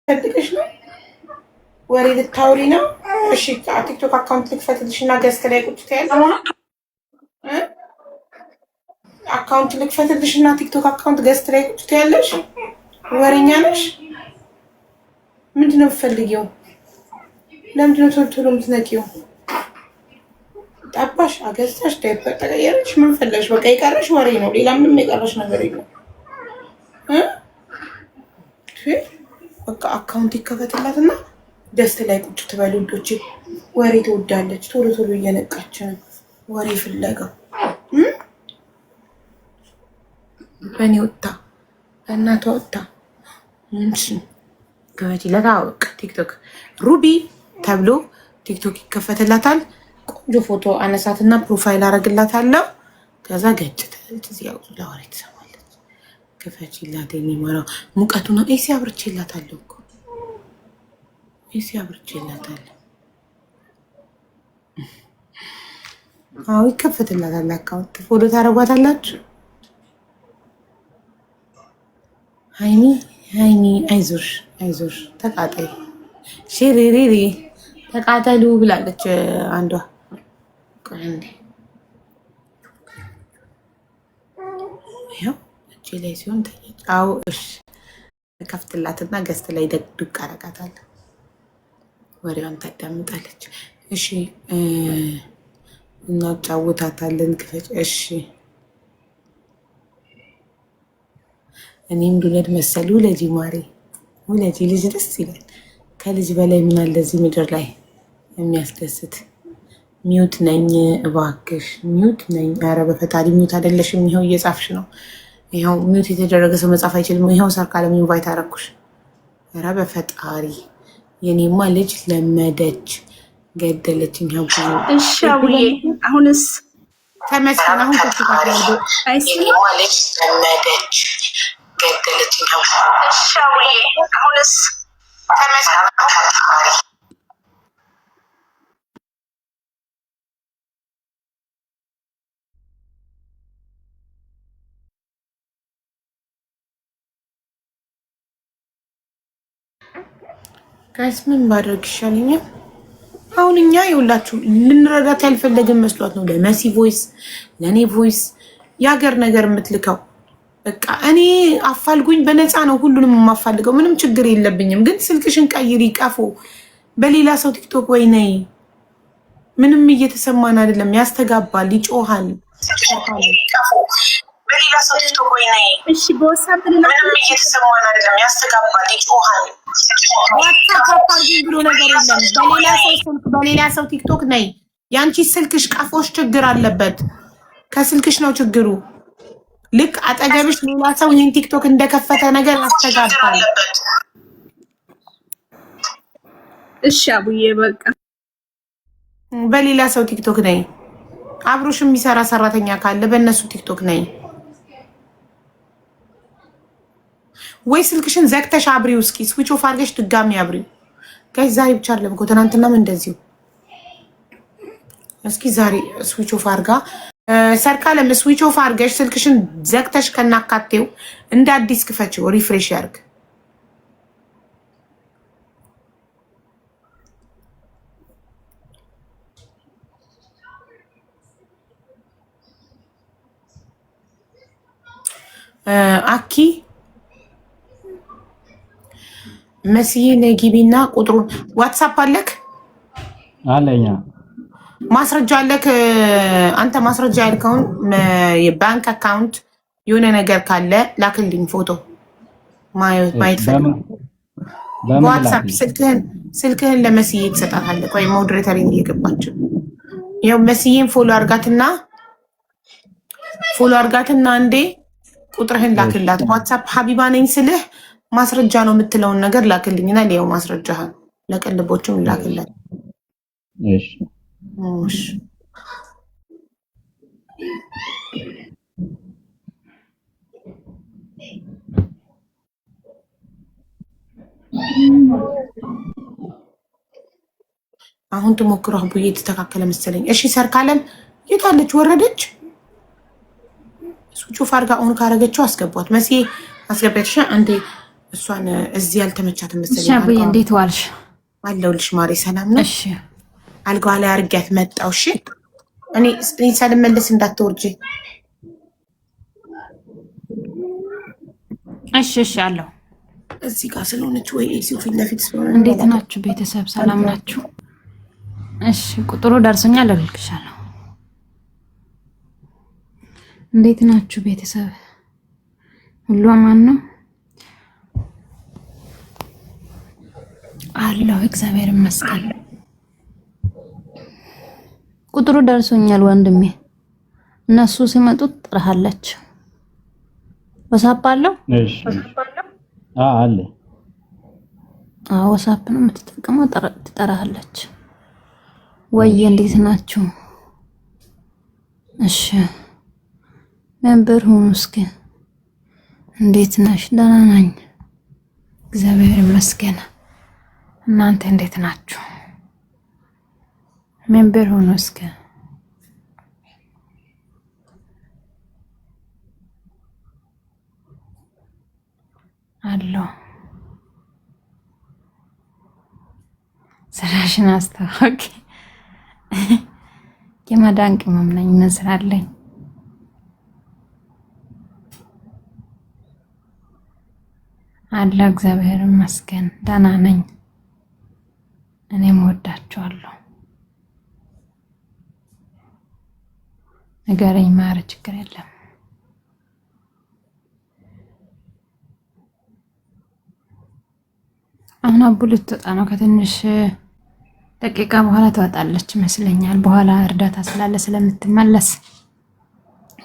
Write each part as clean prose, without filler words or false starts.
ፈልገሽ ነው ወሬ ልታውሪ ነው? እሺ ቲክቶክ አካውንት ልክፈትልሽ እና ገዝት ላይ ቁጭ ትያለሽ። አካውንት ልክፈትልሽ እና ቲክቶክ አካውንት ገዝት ላይ ቁጭ ትያለሽ። ወሬኛ ነሽ። ምንድን ነው የምትፈልጊው? ለምንድን ነው ቶሎ ቶሎ የምትነቂው? ጠባሽ፣ አገዝተሽ፣ ዳይፐር ተቀየረሽ፣ ምን ፈለግሽ? በቃ የቀረሽ ወሬ ነው። ሌላ ምንም የቀረሽ ነገር የለም። በቃ አካውንት ይከፈትላትና ደስት ላይ ቁጭ ትበሉ። ልጆች ወሬ ትወዳለች። ቶሎ ቶሎ እየነቃች ነው ወሬ ፍለጋ። በእኔ ወጣ በእናቷ ወጣ ከበቲለታ አወቅ ቲክቶክ ሩቢ ተብሎ ቲክቶክ ይከፈትላታል። ቆንጆ ፎቶ አነሳትና ፕሮፋይል አረግላታለሁ። ከዛ ገጭት ያው ለወሬ ትሰማለች። ክፈችላት የሚመራው ሙቀቱ ነው። ኤሲ አብርቼላታለሁ እኮ ኤሲ አብርቼላታለሁ። አዎ ይከፈትላታል። አካውንት ፎቶ ታረጓታላችሁ። ሃይሚ ሃይሚ አይዞሽ አይዞሽ ተቃጠይ ሽሪሪሪ ተቃጠሉ ብላለች አንዷ። ቆንዴ ያው እጄ ላይ ሲሆን ተጫው እሺ ከፍትላትና ገስት ላይ ደግዱቅ አረጋታለሁ። ወሬዋን ታዳምጣለች። እሺ እናጫውታታለን። ክፈች እሺ። እኔም ዱለድ መሰሉ ለጂ ማሬ ወለጂ ልጅ ደስ ይላል። ከልጅ በላይ ምን አለ እዚህ ምድር ላይ የሚያስደስት። ሚውት ነኝ እባክሽ ሚውት ነኝ። ኧረ በፈጣሪ ሚውት አይደለሽም። ይኸው እየጻፍሽ ነው። ይኸው ሚውት የተደረገ ሰው መጻፍ አይችልም። ይኸው ሰርካለም ኢንቫይት አደረኩሽ። ኧረ በፈጣሪ የኔማ ልጅ ለመደች ገደለችኝ። ይኸው እሺ አውዬ አሁንስ ተመስገን። አሁን የኔማ ልጅ ለመደች ገደለችኝ። ይኸው እሺ አውዬ አሁንስ ተመስገን። ፈጣሪ ጋይስ ምን ማድረግ ይሻለኛል? አሁን እኛ የሁላችሁ ልንረዳት ያልፈለግን መስሏት ነው ለመሲ ቮይስ ለእኔ ቮይስ የሀገር ነገር የምትልከው። በቃ እኔ አፋልጉኝ በነፃ ነው ሁሉንም የማፋልገው። ምንም ችግር የለብኝም። ግን ስልክሽን ቀይሪ ቀፎ በሌላ ሰው ቲክቶክ ወይ ነይ። ምንም እየተሰማን አይደለም። ያስተጋባል፣ ይጮሃል። በሌላ ሰው ቲክቶክ ወይ ነይ። እሺ በወሳብ ምንም እየተሰማን አይደለም። ያስተጋባል፣ ይጮሃል። ዋትስአፕ ብሎ ነገር የለም። በሌላ ሰው ስልክ በሌላ ሰው ቲክቶክ ነይ። ያንቺ ስልክሽ ቀፎሽ ችግር አለበት። ከስልክሽ ነው ችግሩ። ልክ አጠገብሽ ሌላ ሰው ይህን ቲክቶክ እንደከፈተ ነገር ያስተጋባል። እሺ አቡዬ በቃ በሌላ ሰው ቲክቶክ ነይ። አብሮሽ የሚሰራ ሰራተኛ ካለ በእነሱ ቲክቶክ ነይ። ወይ ስልክሽን ዘግተሽ አብሪው። እስኪ ስዊች ኦፍ አድርገሽ ድጋሚ አብሪው። ጋይ ዛሬ ብቻ አይደለም እኮ ትናንትናም እንደዚሁ። እስኪ ዛሬ ስዊች ኦፍ አድርጋ ሰርካለም ስዊች ኦፍ አድርገሽ ስልክሽን ዘግተሽ ከናካቴው እንደ አዲስ ክፈችው። ሪፍሬሽ ያርግ። አኪ መስዬ ነጊቢና ቁጥሩን ዋትስአፕ አለክ አለኛ ማስረጃ አለክ። አንተ ማስረጃ ያልከውን የባንክ አካውንት የሆነ ነገር ካለ ላክልኝ። ፎቶ ማየት ፈልግ። ዋትስአፕ ስልክህን ለመስዬ ትሰጣታለህ። ወይ ሞዴሬተር እየገባችው ያው መስዬን ፎሎ አርጋትና እንዴ ቁጥርህን ላክላት። ዋትስአፕ ሀቢባ ነኝ ስልህ ማስረጃ ነው የምትለውን ነገር ላክልኝና ሊያው ማስረጃህን ለቅልቦችም ላክላት። እሺ እሺ አሁን ትሞክረው ቡዬ የተስተካከለ መሰለኝ። እሺ ሰርካለም የታለች? ወረደች። ሱቹ ፋርጋ ኦን ካረገችው አስገቧት። መሲ አስገባች። አንዴ እሷን እዚህ ያልተመቻትም መሰለኝ። እሺ አቡዬ እንዴት ዋልሽ? አለሁልሽ ማሬ፣ ሰላም ነው? እሺ አልጋዋ ላይ አርጊያት መጣው። እሺ እኔ ሳልመለስ እንዳትወርጂ። እሺ እሺ አለሁ። እዚህ ጋር ስለሆነች ወይ እዚሁ ፊት ለፊት ስለሆነ። እንዴት ናችሁ ቤተሰብ? ሰላም ናችሁ? እሺ ቁጥሩ ደርሶኛል፣ እልክሻለሁ። እንዴት ናችሁ ቤተሰብ? ሁሉ አማን ነው? አለሁ እግዚአብሔር ይመስገን። ቁጥሩ ደርሶኛል ወንድሜ። እነሱ ሲመጡ ጥራሃለች። ወሳፕ አለው? እሺ አለ። ወሳፕ ነው የምትጠቀመው። ትጠራሃለች ወይ? እንዴት ናችሁ? እሺ መንበር ሁኑ እስኪ። እንዴት ነሽ? ደህና ነኝ እግዚአብሔር ይመስገን። እናንተ እንዴት ናችሁ? መንበር ሁኑ እስኪ። አሎ ስራሽን አስተዋወቂ። የመዳን ቅመም ነኝ፣ መስራለኝ። አለ እግዚአብሔር ይመስገን ደህና ነኝ። እኔም ወዳችኋለሁ። ንገረኝ ማረ፣ ችግር የለም። አሁን አቡ ልትወጣ ነው። ከትንሽ ደቂቃ በኋላ ትወጣለች ይመስለኛል። በኋላ እርዳታ ስላለ ስለምትመለስ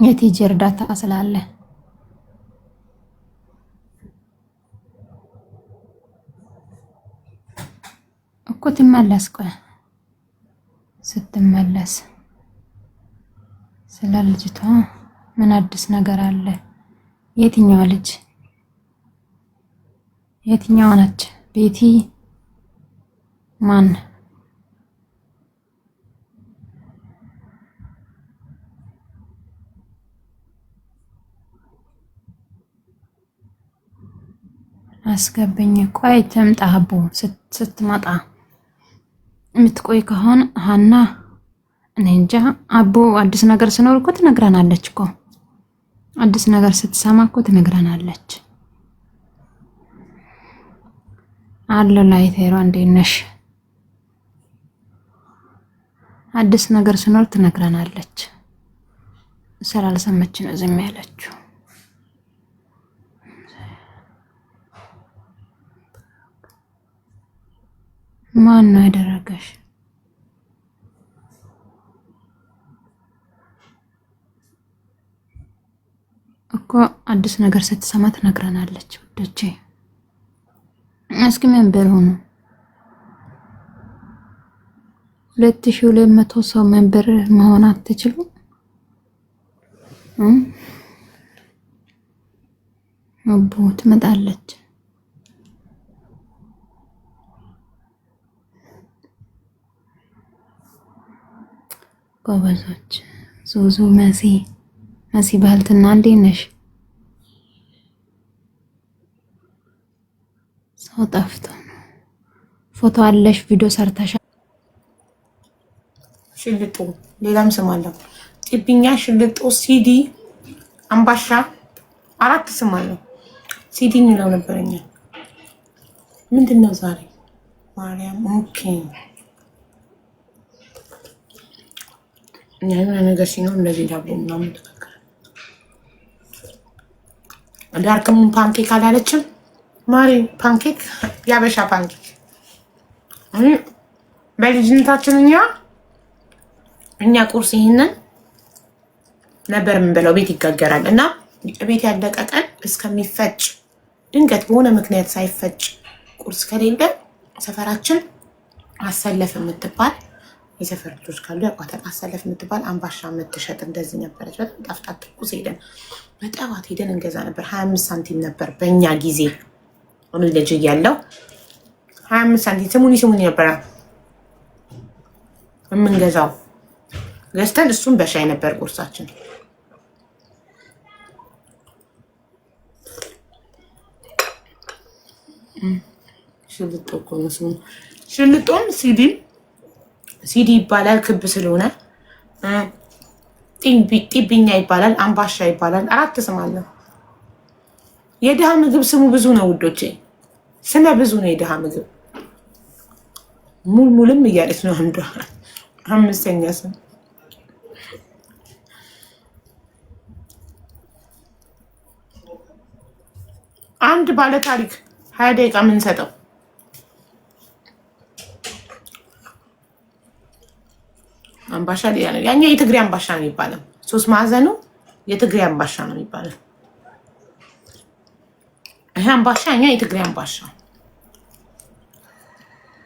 የቲጂ እርዳታ ስላለ እኮ ትመለስ። ቆይ ስትመለስ ስለ ልጅቷ ምን አዲስ ነገር አለ? የትኛዋ ልጅ? የትኛዋ ነች? ቤቲ ማን? አስገብኝ። ቆይ ትምጣ አቡ። ስትመጣ የምትቆይ ከሆነ ሀና እኔ እንጃ። አቡ አዲስ ነገር ሲኖር እኮ ትነግረናለች እኮ። አዲስ ነገር ስትሰማ እኮ ትነግረናለች። አለ ላይ ቴሮ እንዴት ነሽ? አዲስ ነገር ሲኖር ትነግረናለች። ስላልሰማች ነው ዝም ያለችው። ማን ነው ያደረገሽ? እኮ አዲስ ነገር ስትሰማ ትነግረናለች። ወደቼ እስኪ መንበር ሆኖ 2200 ሰው መንበር መሆን አትችሉ? አቡ ትመጣለች። ጎበዞች። ዙዙ መሲ ባልትና እንዴት ነሽ? ሰው ጠፍቶ ነው። ፎቶ አለሽ? ቪዲዮ ሰርተሻል? ሽልጦ ሌላም ስም አለው። ጢብኛ፣ ሽልጦ፣ ሲዲ፣ አምባሻ 4 ስም አለው። ሲዲ እንለው ነበረኛ። ምንድነው ዛሬ? ማርያም ኦኬ። የሆነ ነገር ሲኖር እንደዚህ ዳቦ ምናምን ተካከለ። ዳርክም ፓንኬክ አላለችም ማሪ። ፓንኬክ ያበሻ ፓንኬክ በልጅነታችን እኛ ቁርስ ይሄንን ነበር የምንበላው። ቤት ይጋገራል እና ቤት ያለቀ ቀን እስከሚፈጭ ድንገት በሆነ ምክንያት ሳይፈጭ ቁርስ ከሌለ ሰፈራችን አሰለፍ የምትባል የሰፈር ልጆች ካሉ ያቋታል። አሰለፍ የምትባል አምባሻ የምትሸጥ እንደዚህ ነበረች። በጣም ጣፍጣ ትኩስ ሄደን በጠዋት ሄደን እንገዛ ነበር። 25 ሳንቲም ነበር በእኛ ጊዜ። እኔ ልጅ እያለሁ 25 ሳንቲም ስሙኒ ነበረ የምንገዛው። ገዝተን እሱም በሻይ ነበር ቁርሳችን። ሽልጦ እኮ ነው ስሙ። ሽልጦም ሲዲ ይባላል ክብ ስለሆነ። ጢብኛ ይባላል፣ አምባሻ ይባላል። 4 ስም አለው። የድሃ ምግብ ስሙ ብዙ ነው ውዶቼ፣ ስመ ብዙ ነው የድሃ ምግብ። ሙልሙልም እያለች ነው አንዷ 5ኛ ስም። አንድ ባለ ታሪክ 20 ደቂቃ የምንሰጠው አምባሻ ሌላ ነው። ያኛው የትግሬ አምባሻ ነው የሚባለው። 3 ማዕዘኑ የትግሬ አምባሻ ነው የሚባለው። ይሄ አምባሻ ያኛው የትግሬ አምባሻ።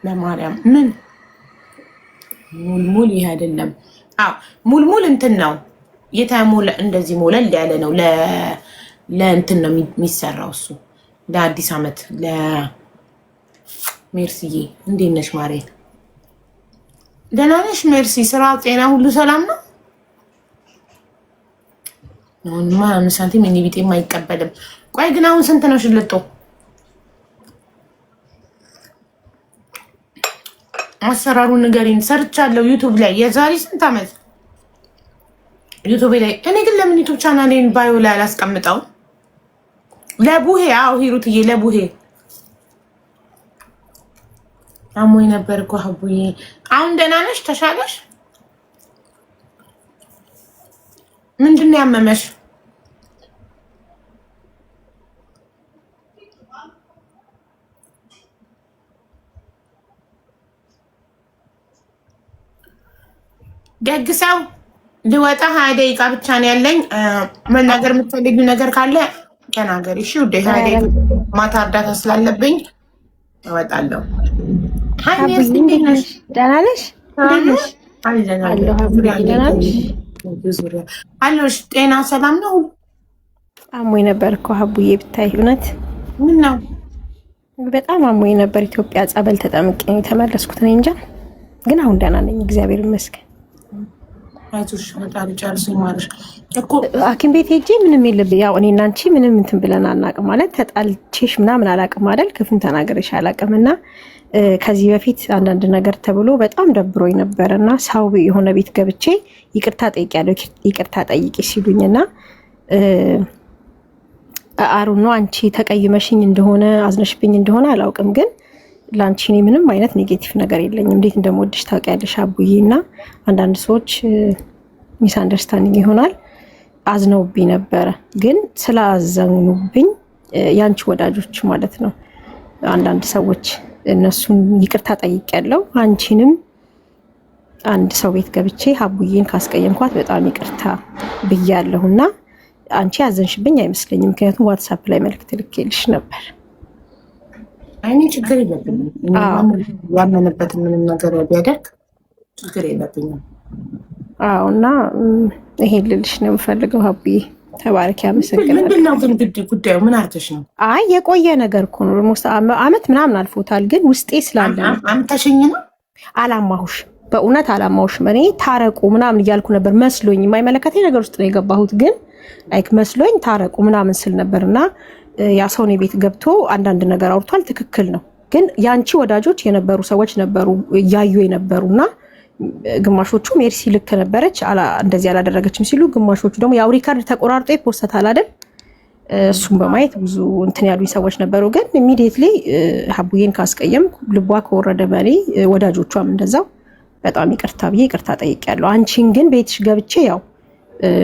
ለማርያም ምን ሙልሙል ይሄ አይደለም። አዎ ሙልሙል እንትን ነው የተሞለ እንደዚህ ሞለል ያለ ነው። ለእንትን ነው የሚሰራው እሱ ለአዲስ ዓመት ለሜርሲዬ እንዴት ነሽ ማሬ? ደህና ነሽ ሜርሲ? ስራ ጤና ሁሉ ሰላም ነው? አሁንማ 5 ሳንቲም እኔ ቢጤም አይቀበልም። ቆይ ግን አሁን ስንት ነው ሽልጦ? አሰራሩን ንገሪኝ። ሰርቻለሁ ዩቱብ ላይ የዛሬ ስንት ዓመት ዩቱብ ላይ። እኔ ግን ለምን ዩቱብ ቻናሌን ባዮ ላይ አላስቀምጠው? ለቡሄ አዎ ሂሩትዬ ለቡሄ አሞኝ ነበር እኮ ሀቡዬ። አሁን ደህና ነሽ? ተሻለሽ? ምንድን ነው ያመመሽ? ደግ ሰው ልወጣ 20 ደቂቃ ብቻ ነው ያለኝ። መናገር የምትፈልጊው ነገር ካለ ተናገሪ። እሺ ውዴ 20 ደቂቃ ማታ እርዳታ ስላለብኝ እወጣለሁ። ደህና ነሽ? አለሽ? ጤና ሰላም ነው? አሞኝ ነበር እኮ ሀቡዬ ብታይ። እውነት ምን ነው? በጣም አሞኝ ነበር። ኢትዮጵያ ጸበል ተጠምቄ የተመለስኩት። እኔ እንጃ፣ ግን አሁን ደህና ነኝ እግዚአብሔር ይመስገን። አይዞሽ ፈጣሪ ጨርሶ ይማርሽ እኮ። ሐኪም ቤት ሄጄ ምንም የለብኝ። ያው እኔና አንቺ ምንም እንትን ብለን አናውቅም ማለት ተጣልቼሽ ምናምን አላውቅም አይደል? ክፉን ተናገረሽ አላውቅም። እና ከዚህ በፊት አንዳንድ ነገር ተብሎ በጣም ደብሮኝ ነበር እና ሰው የሆነ ቤት ገብቼ ይቅርታ ጠይቄያለሁ። ይቅርታ ጠይቂ ሲሉኝና አሩኖ አንቺ ተቀይመሽኝ እንደሆነ አዝነሽብኝ እንደሆነ አላውቅም፣ ግን ለአንቺ እኔ ምንም አይነት ኔጌቲቭ ነገር የለኝም። እንዴት እንደምወድሽ ታውቂያለሽ አቡዬ። እና አንዳንድ ሰዎች ሚስ አንደርስታንዲንግ ይሆናል አዝነውብኝ ነበረ፣ ግን ስላዘኑብኝ የአንቺ ወዳጆች ማለት ነው አንዳንድ ሰዎች እነሱን ይቅርታ ጠይቄያለሁ። አንቺንም አንድ ሰው ቤት ገብቼ ሀቡዬን ካስቀየምኳት በጣም ይቅርታ ብያለሁ እና አንቺ ያዘንሽብኝ አይመስለኝም፣ ምክንያቱም ዋትሳፕ ላይ መልዕክት ልኬልሽ ነበር። አይኔ ችግር የለብኝም። ያመነበትን ምንም ነገር ቢያደርግ ችግር የለብኝም። አዎ እና ይሄን ልልሽ ነው የምፈልገው ሀቡዬ። ተባረክ፣ ያመሰግናለሁ። ምንድን ነው ግን ጉዳዩ? ምን አርተሽ ነው? አይ የቆየ ነገር እኮ ነው። አመት ምናምን አልፎታል፣ ግን ውስጤ ስላለ አምተሽኝ ነው። አላማሁሽም፣ በእውነት አላማሁሽም። እኔ ታረቁ ምናምን እያልኩ ነበር መስሎኝ፣ የማይመለከተኝ ነገር ውስጥ ነው የገባሁት፣ ግን ላይክ መስሎኝ ታረቁ ምናምን ስል ነበር እና ያ ሰው እኔ ቤት ገብቶ አንዳንድ ነገር አውርቷል። ትክክል ነው፣ ግን የአንቺ ወዳጆች የነበሩ ሰዎች ነበሩ እያዩ የነበሩና ግማሾቹ ሜርሲ ልክ ነበረች እንደዚህ አላደረገችም ሲሉ፣ ግማሾቹ ደግሞ ያው ሪካርድ ተቆራርጦ ይፖስታል አይደል? እሱም በማየት ብዙ እንትን ያሉኝ ሰዎች ነበሩ። ግን ኢሚዲየትሊ ሀቡዬን ካስቀየም ልቧ ከወረደ በኔ ወዳጆቿም እንደዛው በጣም ይቅርታ ብዬ ይቅርታ ጠይቄያለሁ። አንቺን ግን ቤትሽ ገብቼ ያው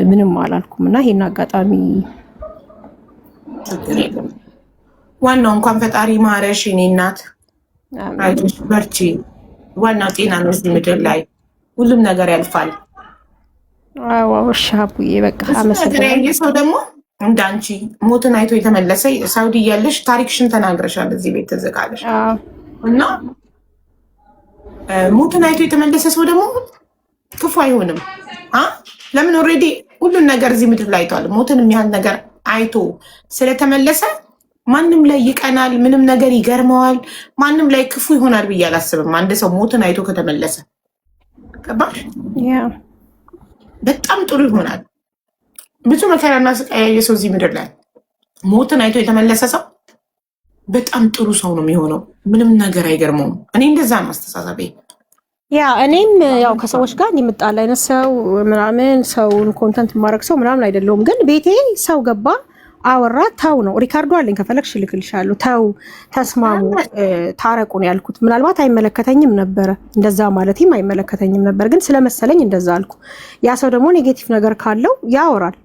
ምንም አላልኩም እና ይሄን አጋጣሚ ዋናው እንኳን ፈጣሪ ማረሽ የኔ እናት፣ አይዞሽ በርቺ። ዋናው ጤና ነው። እዚህ ምድር ላይ ሁሉም ነገር ያልፋል። አዎ እሺ ሀቡዬ በቃ አመሰግናለሁ። ሰው ደግሞ እንዳንቺ ሞትን አይቶ የተመለሰ ሳውዲ እያለሽ ታሪክሽን ተናግረሻል። እዚህ ቤት ተዘጋለሽ እና ሞትን አይቶ የተመለሰ ሰው ደግሞ ክፉ አይሆንም። ለምን ኦልሬዲ ሁሉን ነገር እዚህ ምድር ላይ አይተዋል። ሞትን የሚያህል ነገር አይቶ ስለተመለሰ ማንም ላይ ይቀናል፣ ምንም ነገር ይገርመዋል፣ ማንም ላይ ክፉ ይሆናል ብዬ አላስብም። አንድ ሰው ሞትን አይቶ ከተመለሰ ገባሽ? በጣም ጥሩ ይሆናል። ብዙ መከራና ስቃይ ያየ ሰው እዚህ ምድር ላይ ሞትን አይቶ የተመለሰ ሰው በጣም ጥሩ ሰው ነው የሚሆነው። ምንም ነገር አይገርመውም። እኔ እንደዛ ነው አስተሳሰቤ። ያ እኔም ያው ከሰዎች ጋር የምጣላ አይነት ሰው ምናምን ሰውን ኮንተንት ማድረግ ሰው ምናምን አይደለሁም። ግን ቤቴ ሰው ገባ አወራ ታው ነው። ሪካርዶ አለኝ ከፈለግሽ ልክልሻለሁ። ታው ተስማሙ፣ ታረቁ ነው ያልኩት። ምናልባት አይመለከተኝም ነበረ እንደዛ ማለትም አይመለከተኝም ነበር፣ ግን ስለመሰለኝ እንደዛ አልኩ። ያ ሰው ደግሞ ኔጌቲቭ ነገር ካለው ያወራል።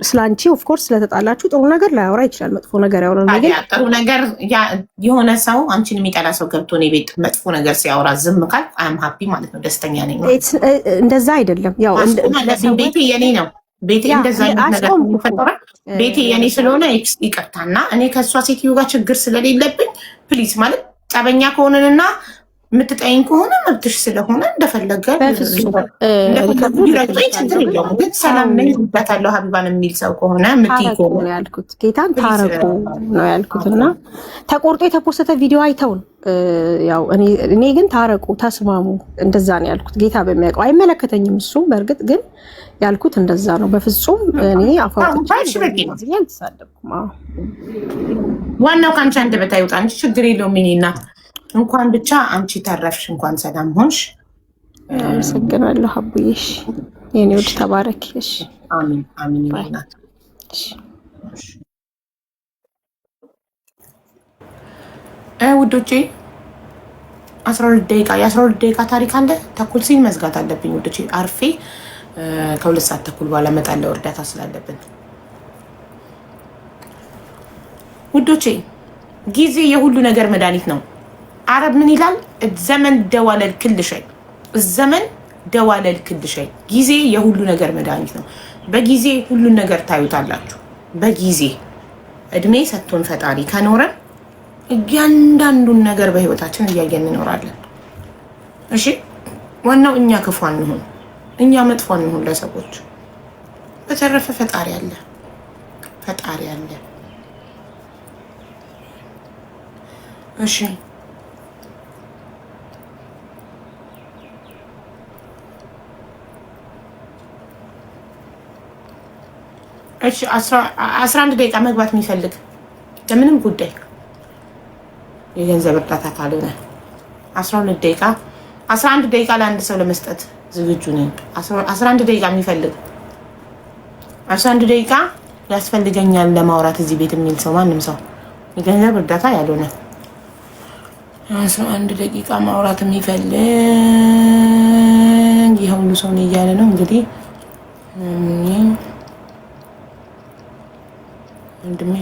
ስላንቺ ኦፍ ኮርስ ስለተጣላችሁ ጥሩ ነገር ላያወራ ይችላል፣ መጥፎ ነገር ያወራል። ነገር ጥሩ ነገር የሆነ ሰው አንቺን የሚጠላ ሰው ገብቶ ነው ቤት መጥፎ ነገር ሲያወራ ዝም ካል አም ሃፒ ማለት ነው፣ ደስተኛ ነኝ። እንደዛ አይደለም። ያው ቤቴ የኔ ነው። ቤቴ እንደዛ ነገር የሚፈጠረ ቤቴ የኔ ስለሆነ ይቅርታና እኔ ከእሷ ሴትዮ ጋር ችግር ስለሌለብኝ ፕሊዝ ማለት ጠበኛ ከሆነንና የምትጠይኝ ከሆነ መብትሽ ስለሆነ እንደፈለገ ግን ሰላም ነኝ ባታለሁ ሀቢባን የሚል ሰው ከሆነ ምትይ ከሆነ ያልኩት ጌታን ታረቁ ነው ያልኩት። እና ተቆርጦ የተፖሰተ ቪዲዮ አይተውን ያው እኔ ግን ታረቁ ተስማሙ እንደዛ ነው ያልኩት። ጌታ በሚያውቀው አይመለከተኝም እሱ። በእርግጥ ግን ያልኩት እንደዛ ነው። በፍጹም እኔ አፋውጣሽ አልተሳደብኩም። ዋናው ከአንቺ አንደበት አይወጣ እንጂ ችግር የለውም። እኔ እናት እንኳን ብቻ አንቺ ተረፍሽ፣ እንኳን ሰላም ሆንሽ። አመሰግናለሁ አቡዬሽ፣ የኔ ወድ ተባረክ። እሺ አሚን አሚን። ይናት ውዶቼ 12 ደቂቃ የ12 ደቂቃ ታሪክ አለ። ተኩል ሲል መዝጋት አለብኝ ውዶቼ። አርፌ ከ2 ሰዓት ተኩል በኋላ እመጣለሁ እርዳታ ስላለብን ውዶቼ። ጊዜ የሁሉ ነገር መድኃኒት ነው። አረብ ምን ይላል? ዘመን ደዋለል ክል ሸይ፣ ዘመን ደዋለል ክል ሸይ። ጊዜ የሁሉ ነገር መድኃኒት ነው። በጊዜ ሁሉን ነገር ታዩታላችሁ። በጊዜ እድሜ ሰጥቶን ፈጣሪ ከኖረን እያንዳንዱን ነገር በህይወታችን እያየን እንኖራለን። እሺ ዋናው እኛ ክፉ አንሁን፣ እኛ መጥፎ አንሁን ለሰዎች። በተረፈ ፈጣሪ አለ፣ ፈጣሪ አለ። እሺ እሺ 11 ደቂቃ መግባት የሚፈልግ ለምንም ጉዳይ የገንዘብ እርዳታ ካልሆነ 12 ደቂቃ 11 ደቂቃ ለአንድ ሰው ለመስጠት ዝግጁ ነኝ። 11 ደቂቃ የሚፈልግ 11 ደቂቃ ያስፈልገኛል ለማውራት እዚህ ቤት የሚል ሰው ማንም ሰው የገንዘብ እርዳታ ያልሆነ 11 ደቂቃ ማውራት የሚፈልግ ይሄ ሁሉ ሰው ነው እያለ ነው እንግዲህ ወንድሜ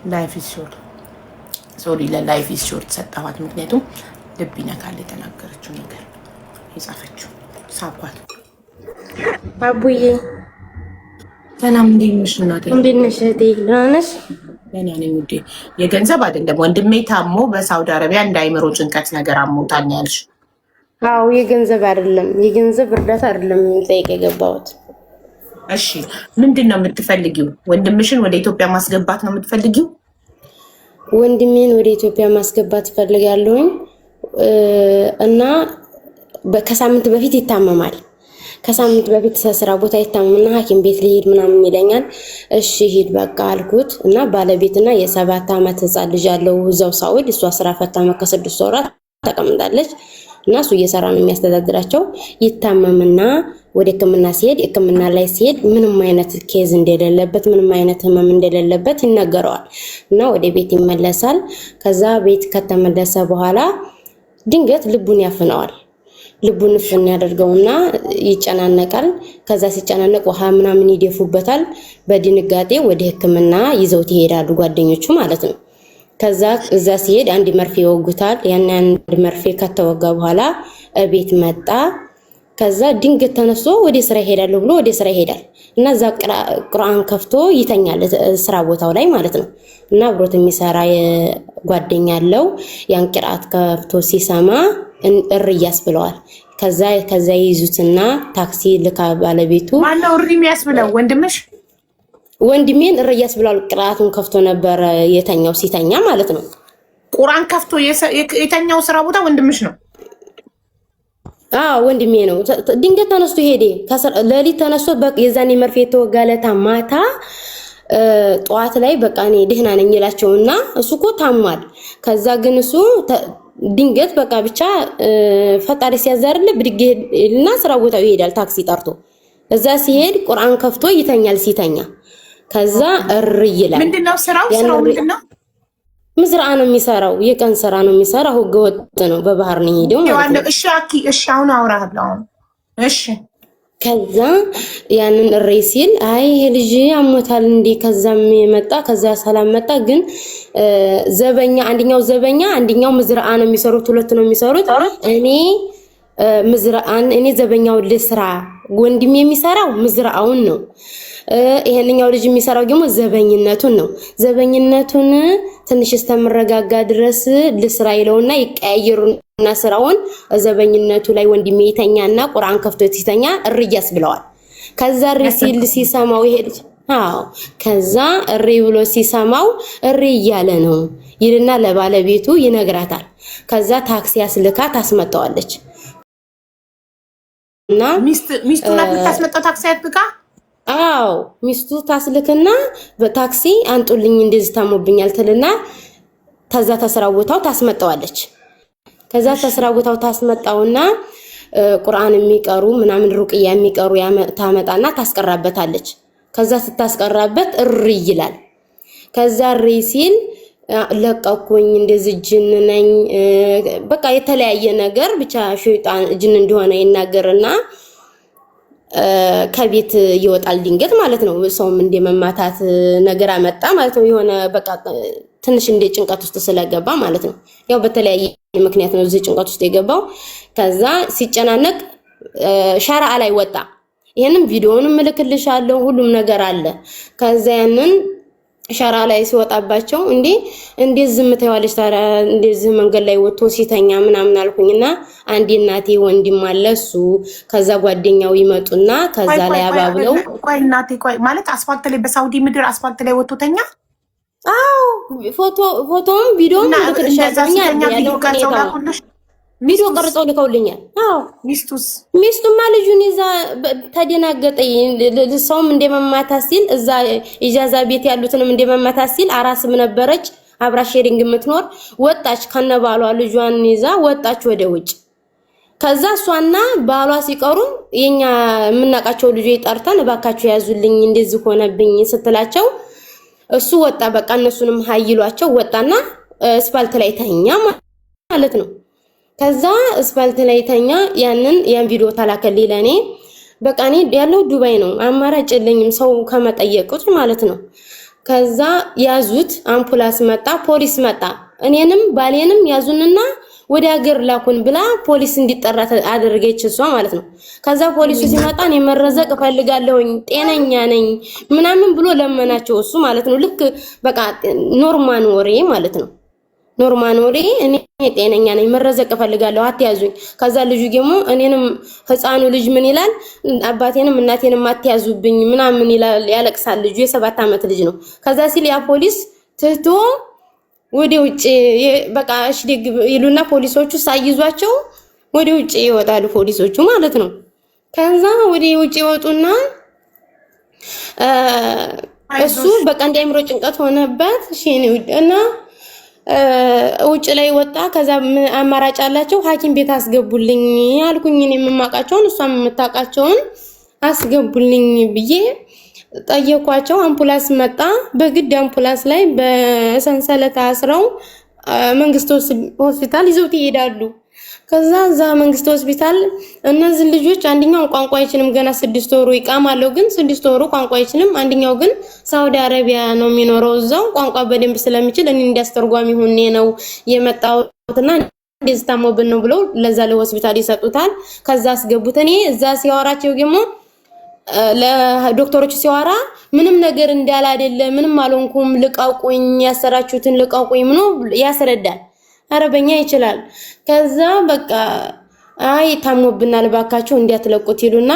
ላይፍ ኢዝ ሾርት። ሶሪ ለላይፍ ኢዝ ሾርት ሰጣኋት። ምክንያቱም ልብ ይነካል የተናገረችው ነገር የጻፈችው። ሳኳት። አቡዬ ሰላም እንዴት ነሽ እናቴ? እንዴት ነሽ እህቴ? ደህና ነሽ? ደህና ነኝ ውዴ። የገንዘብ አይደለም ወንድሜ ታሞ በሳውዲ አረቢያ እንዳይምሮ ጭንቀት ነገር አሞታል ነው ያልሽ? አዎ የገንዘብ አይደለም፣ የገንዘብ እርዳታ አይደለም ጠይቅ የገባሁት። እሺ ምንድን ነው የምትፈልጊው? ወንድምሽን ወደ ኢትዮጵያ ማስገባት ነው የምትፈልጊው? ወንድሜን ወደ ኢትዮጵያ ማስገባት ፈልጋለሁኝ እና ከሳምንት በፊት ይታመማል። ከሳምንት በፊት ስራ ቦታ ይታመምና ሐኪም ቤት ሊሄድ ምናምን ይለኛል። እሺ ሂድ በቃ አልኩት እና ባለቤትና የ7 ዓመት ህፃን ልጅ አለው እዛው ሳውዲ። እሷ ስራ ፈታ ከ6 ወራት ተቀምጣለች እና እሱ እየሰራ ነው የሚያስተዳድራቸው። ይታመምና ወደ ሕክምና ሲሄድ ሕክምና ላይ ሲሄድ ምንም አይነት ኬዝ እንደሌለበት ምንም አይነት ህመም እንደሌለበት ይነገረዋል እና ወደ ቤት ይመለሳል። ከዛ ቤት ከተመለሰ በኋላ ድንገት ልቡን ያፍነዋል። ልቡን ፍን ያደርገውና ይጨናነቃል። ከዛ ሲጨናነቅ ውሃ ምናምን ይደፉበታል። በድንጋጤ ወደ ሕክምና ይዘውት ይሄዳሉ ጓደኞቹ ማለት ነው። ከዛ እዛ ሲሄድ አንድ መርፌ ይወጉታል። ያን አንድ መርፌ ከተወጋ በኋላ ቤት መጣ። ከዛ ድንገት ተነስቶ ወደ ስራ ይሄዳል ብሎ ወደ ስራ ይሄዳል እና እዛ ቁርአን ከፍቶ ይተኛል ስራ ቦታው ላይ ማለት ነው። እና አብሮት የሚሰራ ጓደኛ አለው። ያን ቂርአት ከፍቶ ሲሰማ እርያስ ብለዋል። ከዛ ይይዙትና ታክሲ ልካ ባለቤቱ ማነው እሪ የሚያስብለው? ወንድምሽ? ወንድሜን እርያስ ብለዋል። ቂርአቱን ከፍቶ ነበር የተኛው ሲተኛ ማለት ነው። ቁርአን ከፍቶ የተኛው ስራ ቦታ ወንድምሽ ነው? ወንድሜ ነው። ድንገት ተነስቶ ሄደ። ለሊት ተነስቶ የዛኔ መርፌ የተወጋለታ ማታ ጠዋት ላይ በቃ እኔ ደህና ነኝ ይላቸውና እሱ እኮ ታሟል። ከዛ ግን እሱ ድንገት በቃ ብቻ ፈጣሪ ሲያዛርል ብድግ ይልና ስራ ቦታው ይሄዳል ታክሲ ጠርቶ። እዛ ሲሄድ ቁርአን ከፍቶ ይተኛል። ሲተኛ ከዛ እር ይላል። ምንድነው ስራው? ምንድነው? ምዝርዓ ነው የሚሰራው። የቀን ስራ ነው የሚሰራው። ህገወጥ ነው። በባህር ነው ሄደው ማለት ነው። እሺ አሁን አውራለሁ። እሺ ከዛ ያንን እሬ ሲል አይ ይሄ ልጅ አሞታል እንዴ? ከዛም መጣ። ከዛ ሰላም መጣ። ግን ዘበኛ አንደኛው ዘበኛ አንደኛው ምዝርዓ ነው የሚሰሩት። ሁለት ነው የሚሰሩት። እኔ ዘበኛውን ልስራ። ወንድም የሚሰራው ምዝርዓውን ነው። ይሄንኛው ልጅ የሚሰራው ደግሞ ዘበኝነቱን ነው። ዘበኝነቱን ትንሽ እስተምረጋጋ ድረስ ልስራ ይለውና ይቀያየሩና ስራውን ዘበኝነቱ ላይ ወንድሜ ይተኛና ቁርአን ከፍቶ ሲተኛ እርያስ ብለዋል። ከዛ እሪ ሲል ሲሰማው ይሄ ልጅ ከዛ እሪ ብሎ ሲሰማው እሪ እያለ ነው ይልና ለባለቤቱ ይነግራታል። ከዛ ታክሲ አስልካ ታስመጣዋለች። እና ሚስቱ ናት ታስመጣው ታክሲ አጥብቃ ሚስቱ ታስልክና በታክሲ አንጡልኝ እንደዚህ ታሞብኛል ትልና ተዛ ተስራ ቦታው ታስመጣዋለች። ከዛ ተስራ ቦታው ታስመጣውና ቁርአን የሚቀሩ ምናምን ሩቅያ የሚቀሩ ታመጣና ታስቀራበታለች። ከዛ ስታስቀራበት እሪ ይላል። ከዛ እሪ ሲል ለቀቁኝ እንደዚህ ጅን ነኝ በቃ የተለያየ ነገር ብቻ ሸይጣን ጅን እንደሆነ ይናገርና ከቤት ይወጣል ድንገት ማለት ነው። ሰውም እንደመማታት ነገር አመጣ ማለት ነው። የሆነ በቃ ትንሽ እንደ ጭንቀት ውስጥ ስለገባ ማለት ነው። ያው በተለያየ ምክንያት ነው እዚህ ጭንቀት ውስጥ የገባው። ከዛ ሲጨናነቅ ሸራዓ ላይ ወጣ። ይሄንን ቪዲዮውንም እልክልሻለሁ ሁሉም ነገር አለ። ከዛ ያንን ሸራ ላይ ሲወጣባቸው እንዴ ዝም ታያለሽ ታዲያ እንደዚህ መንገድ ላይ ወጥቶ ሲተኛ ምናምን አልኩኝና አንዴ እናቴ ወንድም አለሱ ከዛ ጓደኛው ይመጡና ከዛ ላይ አባብለው ቆይ እናቴ ቆይ ማለት አስፋልት ላይ በሳውዲ ምድር አስፋልት ላይ ወጥቶ ተኛ? ፎቶም ቪዲዮም ልክልሻለሁ ያለው ቪዲዮ ቀርጸው ልከውልኛል። ሚስቱማ ልጁን ይዛ ተደናገጠ። ሰውም እንደመማታ ሲል እዛ ኢጃዛ ቤት ያሉትንም እንደመማታ ሲል አራስም ነበረች አብራ ሼሪንግ የምትኖር ወጣች ከነባሏ ልጇን ይዛ ወጣች ወደ ውጭ። ከዛ እሷና ባሏ ሲቀሩ የኛ የምናቃቸው ልጆች ጠርተን እባካችሁ ያዙልኝ እንደዚህ ሆነብኝ ስትላቸው እሱ ወጣ። በቃ እነሱንም ሀይሏቸው ወጣና አስፋልት ላይ ተኛ ማለት ነው። ከዛ አስፋልት ላይ ተኛ። ያን ቪዲዮ ተላከልኝ ለኔ። በቃ እኔ ያለው ዱባይ ነው አማራጭ የለኝም ሰው ከመጠየቁት ማለት ነው። ከዛ ያዙት። አምፑላንስ መጣ፣ ፖሊስ መጣ። እኔንም ባሌንም ያዙንና ወደ ሀገር ላኩን ብላ ፖሊስ እንዲጠራ አደረገች እሷ ማለት ነው። ከዛ ፖሊሱ ሲመጣ እኔ መረዘቅ እፈልጋለሁኝ ጤነኛ ነኝ ምናምን ብሎ ለመናቸው እሱ ማለት ነው። ልክ በቃ ኖርማል ወሬ ማለት ነው። ኖርማል ወሬ እኔ ጤነኛ ነኝ መረዘቅ እፈልጋለሁ አትያዙኝ። ከዛ ልጁ ደግሞ እኔንም ህፃኑ ልጅ ምን ይላል አባቴንም እናቴንም አትያዙብኝ ምናምን ይላል ያለቅሳል። ልጁ የ7 ዓመት ልጅ ነው። ከዛ ሲል ያ ፖሊስ ትቶ ወደ ውጭ በቃ እሺ ይሉና ፖሊሶቹ ሳይዟቸው ወደ ውጭ ይወጣሉ ፖሊሶቹ ማለት ነው። ከዛ ወደ ውጭ ይወጡና እሱ በቃ እንዳይምሮ ጭንቀት ሆነበት እና ውጭ ላይ ወጣ። ከዛ አማራጭ አላቸው ሐኪም ቤት አስገቡልኝ አልኩኝ። እኔ የምማቃቸውን እሷም የምታቃቸውን አስገቡልኝ ብዬ ጠየኳቸው። አምፑላንስ መጣ። በግድ አምፑላንስ ላይ በሰንሰለት አስረው መንግስት ሆስፒታል ይዘውት ይሄዳሉ። ከዛ እዛ መንግስት ሆስፒታል እነዚህ ልጆች አንደኛው ቋንቋ አይችልም ገና 6 ወሩ ይቃማለው፣ ግን 6 ወሩ ቋንቋ አይችልም። አንደኛው ግን ሳውዲ አረቢያ ነው የሚኖረው። እዛው ቋንቋ በደንብ ስለሚችል እኔ እንዲያስተርጓሚ ሆኜ ነው የመጣሁትና እንደዚህ ታሞብን ነው ብለው ለዛ ለሆስፒታል ይሰጡታል። ከዛ አስገቡት። እኔ እዛ ሲያወራቸው ደግሞ ለዶክተሮች ሲያወራ ምንም ነገር እንዳለ አይደለ ምንም አልሆንኩም ልቃቁኝ ያሰራችሁትን ልቃቁኝ ምኑ ያስረዳል። አረበኛ ይችላል። ከዛ በቃ አይ ታሞብናል ባካችሁ እንዲያትለቁት ይሉና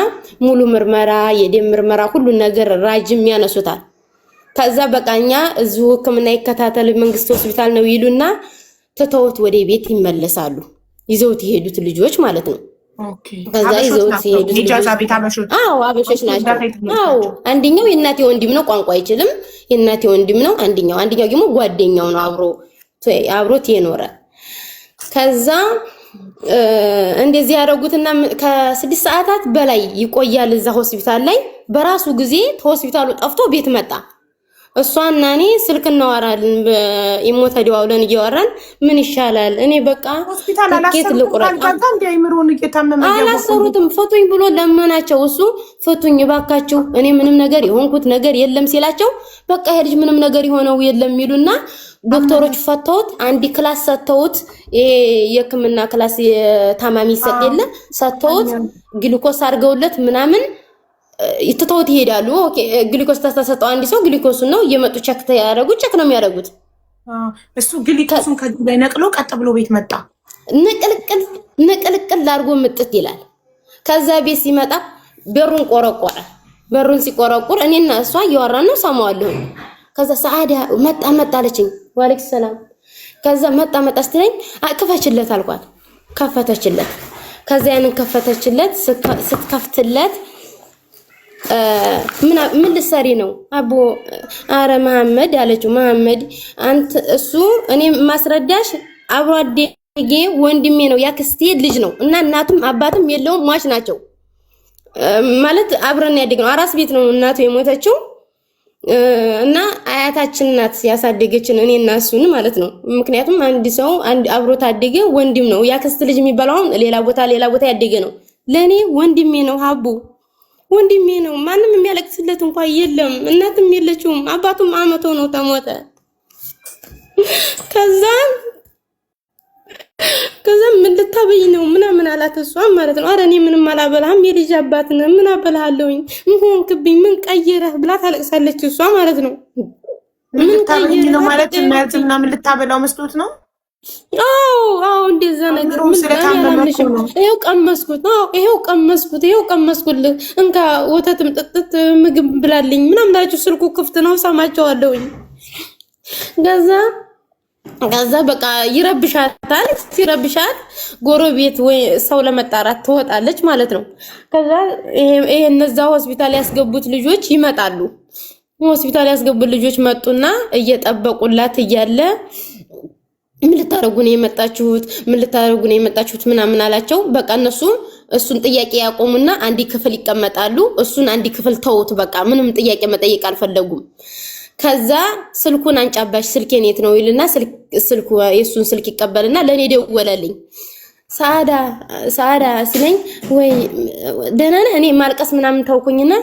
ሙሉ ምርመራ የደም ምርመራ ሁሉ ነገር ራጅም ያነሱታል። ከዛ በቃኛ እዚሁ ሕክምና ይከታተል መንግስት ሆስፒታል ነው ይሉና ተተውት ወደ ቤት ይመለሳሉ። ይዘውት ይሄዱት ልጆች ማለት ነው። ኦኬ ከዛ ይዘውት ሲሄዱ ኢጃዛ ቤት አበሾች አበሾች ናቸው። አንደኛው የእናቴ ወንድም ነው፣ ቋንቋ አይችልም። የእናቴ ወንድም ነው አንደኛው ደግሞ ጓደኛው ነው፣ አብሮት የኖረ። ከዛ እንደዚህ ያደረጉትና ከ6 ሰዓታት በላይ ይቆያል እዛ ሆስፒታል ላይ። በራሱ ጊዜ ከሆስፒታሉ ጠፍቶ ቤት መጣ። እሷና እኔ ስልክ እናወራለን፣ በኢሞ ተደዋውለን እያወራን ምን ይሻላል እኔ በቃ ትኬት ልቁረጥ አላሰሩትም። ፍቱኝ ብሎ ለመናቸው። እሱ ፍቱኝ እባካችሁ እኔ ምንም ነገር የሆንኩት ነገር የለም ሲላቸው በቃ ይሄ ልጅ ምንም ነገር የሆነው የለም ይሉና ዶክተሮች ፈተውት አንድ ክላስ ሰተውት የሕክምና ክላስ የታማሚ ሰጥ የለ ሰተውት ግሉኮስ አድርገውለት ምናምን ይተተውት ይሄዳሉ። ኦኬ ግሉኮስ ተሰጠው አንድ ሰው ግሉኮሱን ነው እየመጡ ቼክ ነው የሚያደርጉት። እሱ ግሉኮሱን ከዚህ ላይ ነቅሎ ቀጥ ብሎ ቤት መጣ። ነቅልቅል አድርጎ ምጥት ይላል። ከዛ ቤት ሲመጣ በሩን ቆረቆረ። በሩን ሲቆረቆር እኔና እሷ እያወራን ነው ሰማዋለሁ። ከዛ ሰዓዳ መጣ አለችኝ። ወአለይኩም ሰላም። ከዛ መጣ ስትለኝ ክፈችለት አልኳት። ከፈተችለት። ከዛ ያንን ከፈተችለት። ስትከፍትለት ምን ልትሰሪ ነው አቦ? አረ መሐመድ አለችው። መሐመድ አንተ እሱ እኔ ማስረዳሽ አብሮ አደጌ ወንድሜ ነው፣ ያክስቴ ልጅ ነው እና እናቱም አባትም የለውም ሟች ናቸው ማለት አብረን ያደግነው አራስ ቤት ነው እናቱ የሞተችው እና አያታችን ናት ያሳደገችን እኔ እና እሱን ማለት ነው። ምክንያቱም አንድ ሰው አብሮ ታደገ ወንድም ነው። ያክስት ልጅ የሚባለው ሌላ ቦታ ያደገ ነው። ለኔ ወንድሜ ነው ሀቡ ወንድሜ ነው። ማንም የሚያለቅስለት እንኳን የለም። እናትም የለችውም። አባቱም አመቶ ነው ተሞተ። ከዛ ምን ልታበይ ነው ምናምን አላት እሷ ማለት ነው። አረ እኔ ምንም አላበላህም የልጅ አባት ነህ ምን አበላሃለሁኝ ምን ሆንክብኝ ምን ቀየረህ ብላ ታለቅሳለች እሷ ማለት ነው። ምን ታበይ ነው ማለት እናትና ምን ልታበላው መስሎት ነው። አዎ እንደዛ ነገር ምን ስለታመመሽም ይሄው ቀመስኩት እንካ ወተትም ጥጥት ምግብ ብላልኝ ምናምን አለች። ስልኩ ክፍት ነው ሰማቸዋለሁኝ። ከዛ በቃ ይረብሻታል። ሲረብሻት ጎረቤት ወይ ሰው ለመጣራት ትወጣለች ማለት ነው። ከዛ ይሄ እነዛ ሆስፒታል ያስገቡት ልጆች ይመጣሉ። ሆስፒታል ያስገቡት ልጆች መጡና እየጠበቁላት እያለ ምን ልታረጉ ነው የመጣችሁት ምናምን አላቸው። በቃ እሱን ጥያቄ ያቆሙና አንዲ ክፍል ይቀመጣሉ። እሱን አንዲ ክፍል ተውት በቃ ምንም ጥያቄ መጠየቅ አልፈለጉም። ከዛ ስልኩን አንጫባሽ ስልኬን የት ነው ይልና ስልኩ የሱን ስልክ ይቀበልና ለኔ ደወለልኝ። ሳዳ ሲለኝ ወይ ደህና ነህ? እኔ ማልቀስ ምናምን ተውኩኝና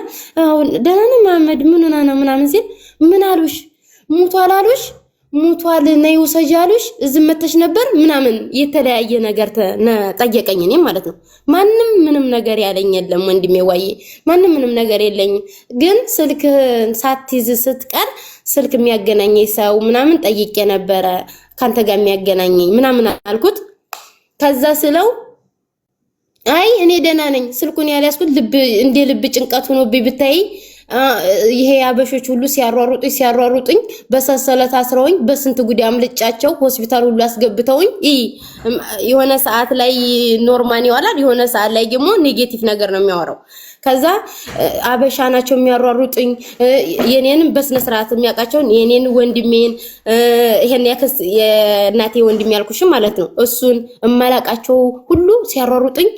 ደህና ነህ መሐመድ ምን ሆነ ነው ምናምን ሲል ምን አሉሽ? ሙቷል ነይ ውሰጃሉሽ እዝመተሽ ነበር ምናምን የተለያየ ነገር ጠየቀኝ። እኔ ማለት ነው ማንም ምንም ነገር ያለኝ የለም ወንድሜ ዋዬ ማንም ምንም ነገር የለኝ። ግን ስልክ ሳትይዝ ስትቀር ስልክ የሚያገናኘኝ ሰው ምናምን ጠይቄ ነበረ ካንተ ጋር የሚያገናኘኝ ምናምን አልኩት። ከዛ ስለው አይ እኔ ደህና ነኝ ስልኩን ያልያዝኩት ልብ ጭንቀት ሆኖብኝ ብታይ ይሄ አበሾች ሁሉ ሲያሯሩጡኝ በሰሰለት አስረውኝ በስንት ጉዳይ አምልጫቸው ሆስፒታል ሁሉ አስገብተውኝ የሆነ ሰዓት ላይ ኖርማል ይዋላል፣ የሆነ ሰዓት ላይ ደግሞ ኔጌቲቭ ነገር ነው የሚያወራው። ከዛ አበሻ ናቸው የሚያሯሩጡኝ። የኔንም በስነ ስርዓት የሚያውቃቸው የኔን ወንድሜን ይሄን ያክስ የእናቴ ወንድም ያልኩሽ ማለት ነው እሱን እማላቃቸው ሁሉ ሲያሯሩጡኝ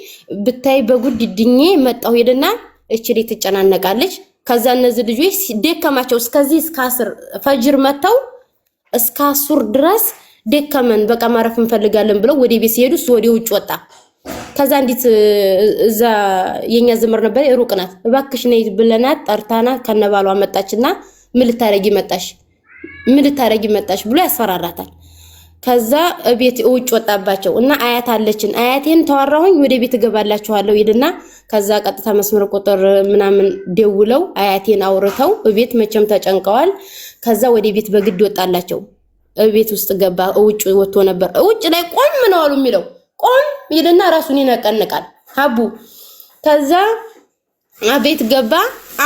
ብታይ በጉድ ድኜ መጣሁ። ሄደና እቺ ልጅ ትጨናነቃለች። ከዛ እነዚህ ልጆች ደከማቸው እስከዚህ እስከ 10 ፈጅር መተው እስከ 10 ድረስ ደከመን በቃ ማረፍ እንፈልጋለን ብለው ወደ ቤት ሲሄዱ እሱ ወደ ውጭ ወጣ። ከዛ እንዴት እዛ የኛ ዘመር ነበር ሩቅ ናት እባክሽ ነይ ብለናት ጠርታና ከነባሏ መጣችና ምን ልታረጊ መጣሽ ብሎ ያስፈራራታል። ከዛ ቤት ውጭ ወጣባቸው እና አያት አለችን አያቴን ተዋራሁኝ ወደ ቤት እገባላችኋለሁ ይልና ከዛ ቀጥታ መስመር ቁጥር ምናምን ደውለው አያቴን አውርተው ቤት መቼም ተጨንቀዋል። ከዛ ወደ ቤት በግድ ወጣላቸው። ቤት ውስጥ ገባ። ውጭ ወጥቶ ነበር። ውጭ ላይ ቆም ነው አሉ የሚለው ቆም ይልና ራሱን ይነቀንቃል ሀቡ። ከዛ ቤት ገባ።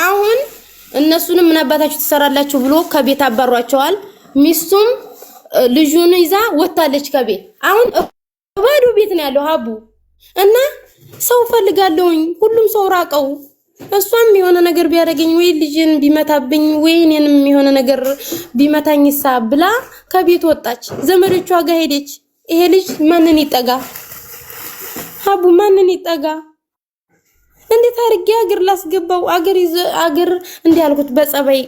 አሁን እነሱንም ምን አባታችሁ ትሰራላችሁ ብሎ ከቤት አባሯቸዋል። ሚስቱም ልጁን ይዛ ወጣለች ከቤት። አሁን ባዶ ቤት ነው ያለው ሀቡ እና ሰው ፈልጋለሁኝ። ሁሉም ሰው ራቀው። እሷም የሆነ ነገር ቢያደርገኝ ወይ ልጅን ቢመታብኝ ወይ እኔንም የሆነ ነገር ቢመታኝሳ ብላ ከቤት ወጣች። ዘመዶቿ ጋር ሄደች። ይሄ ልጅ ማንን ይጠጋ? ሀቡ ማንን ይጠጋ? እንዴት አድርጌ አገር ላስገባው? አገር እንዲህ ያልኩት በጸባይ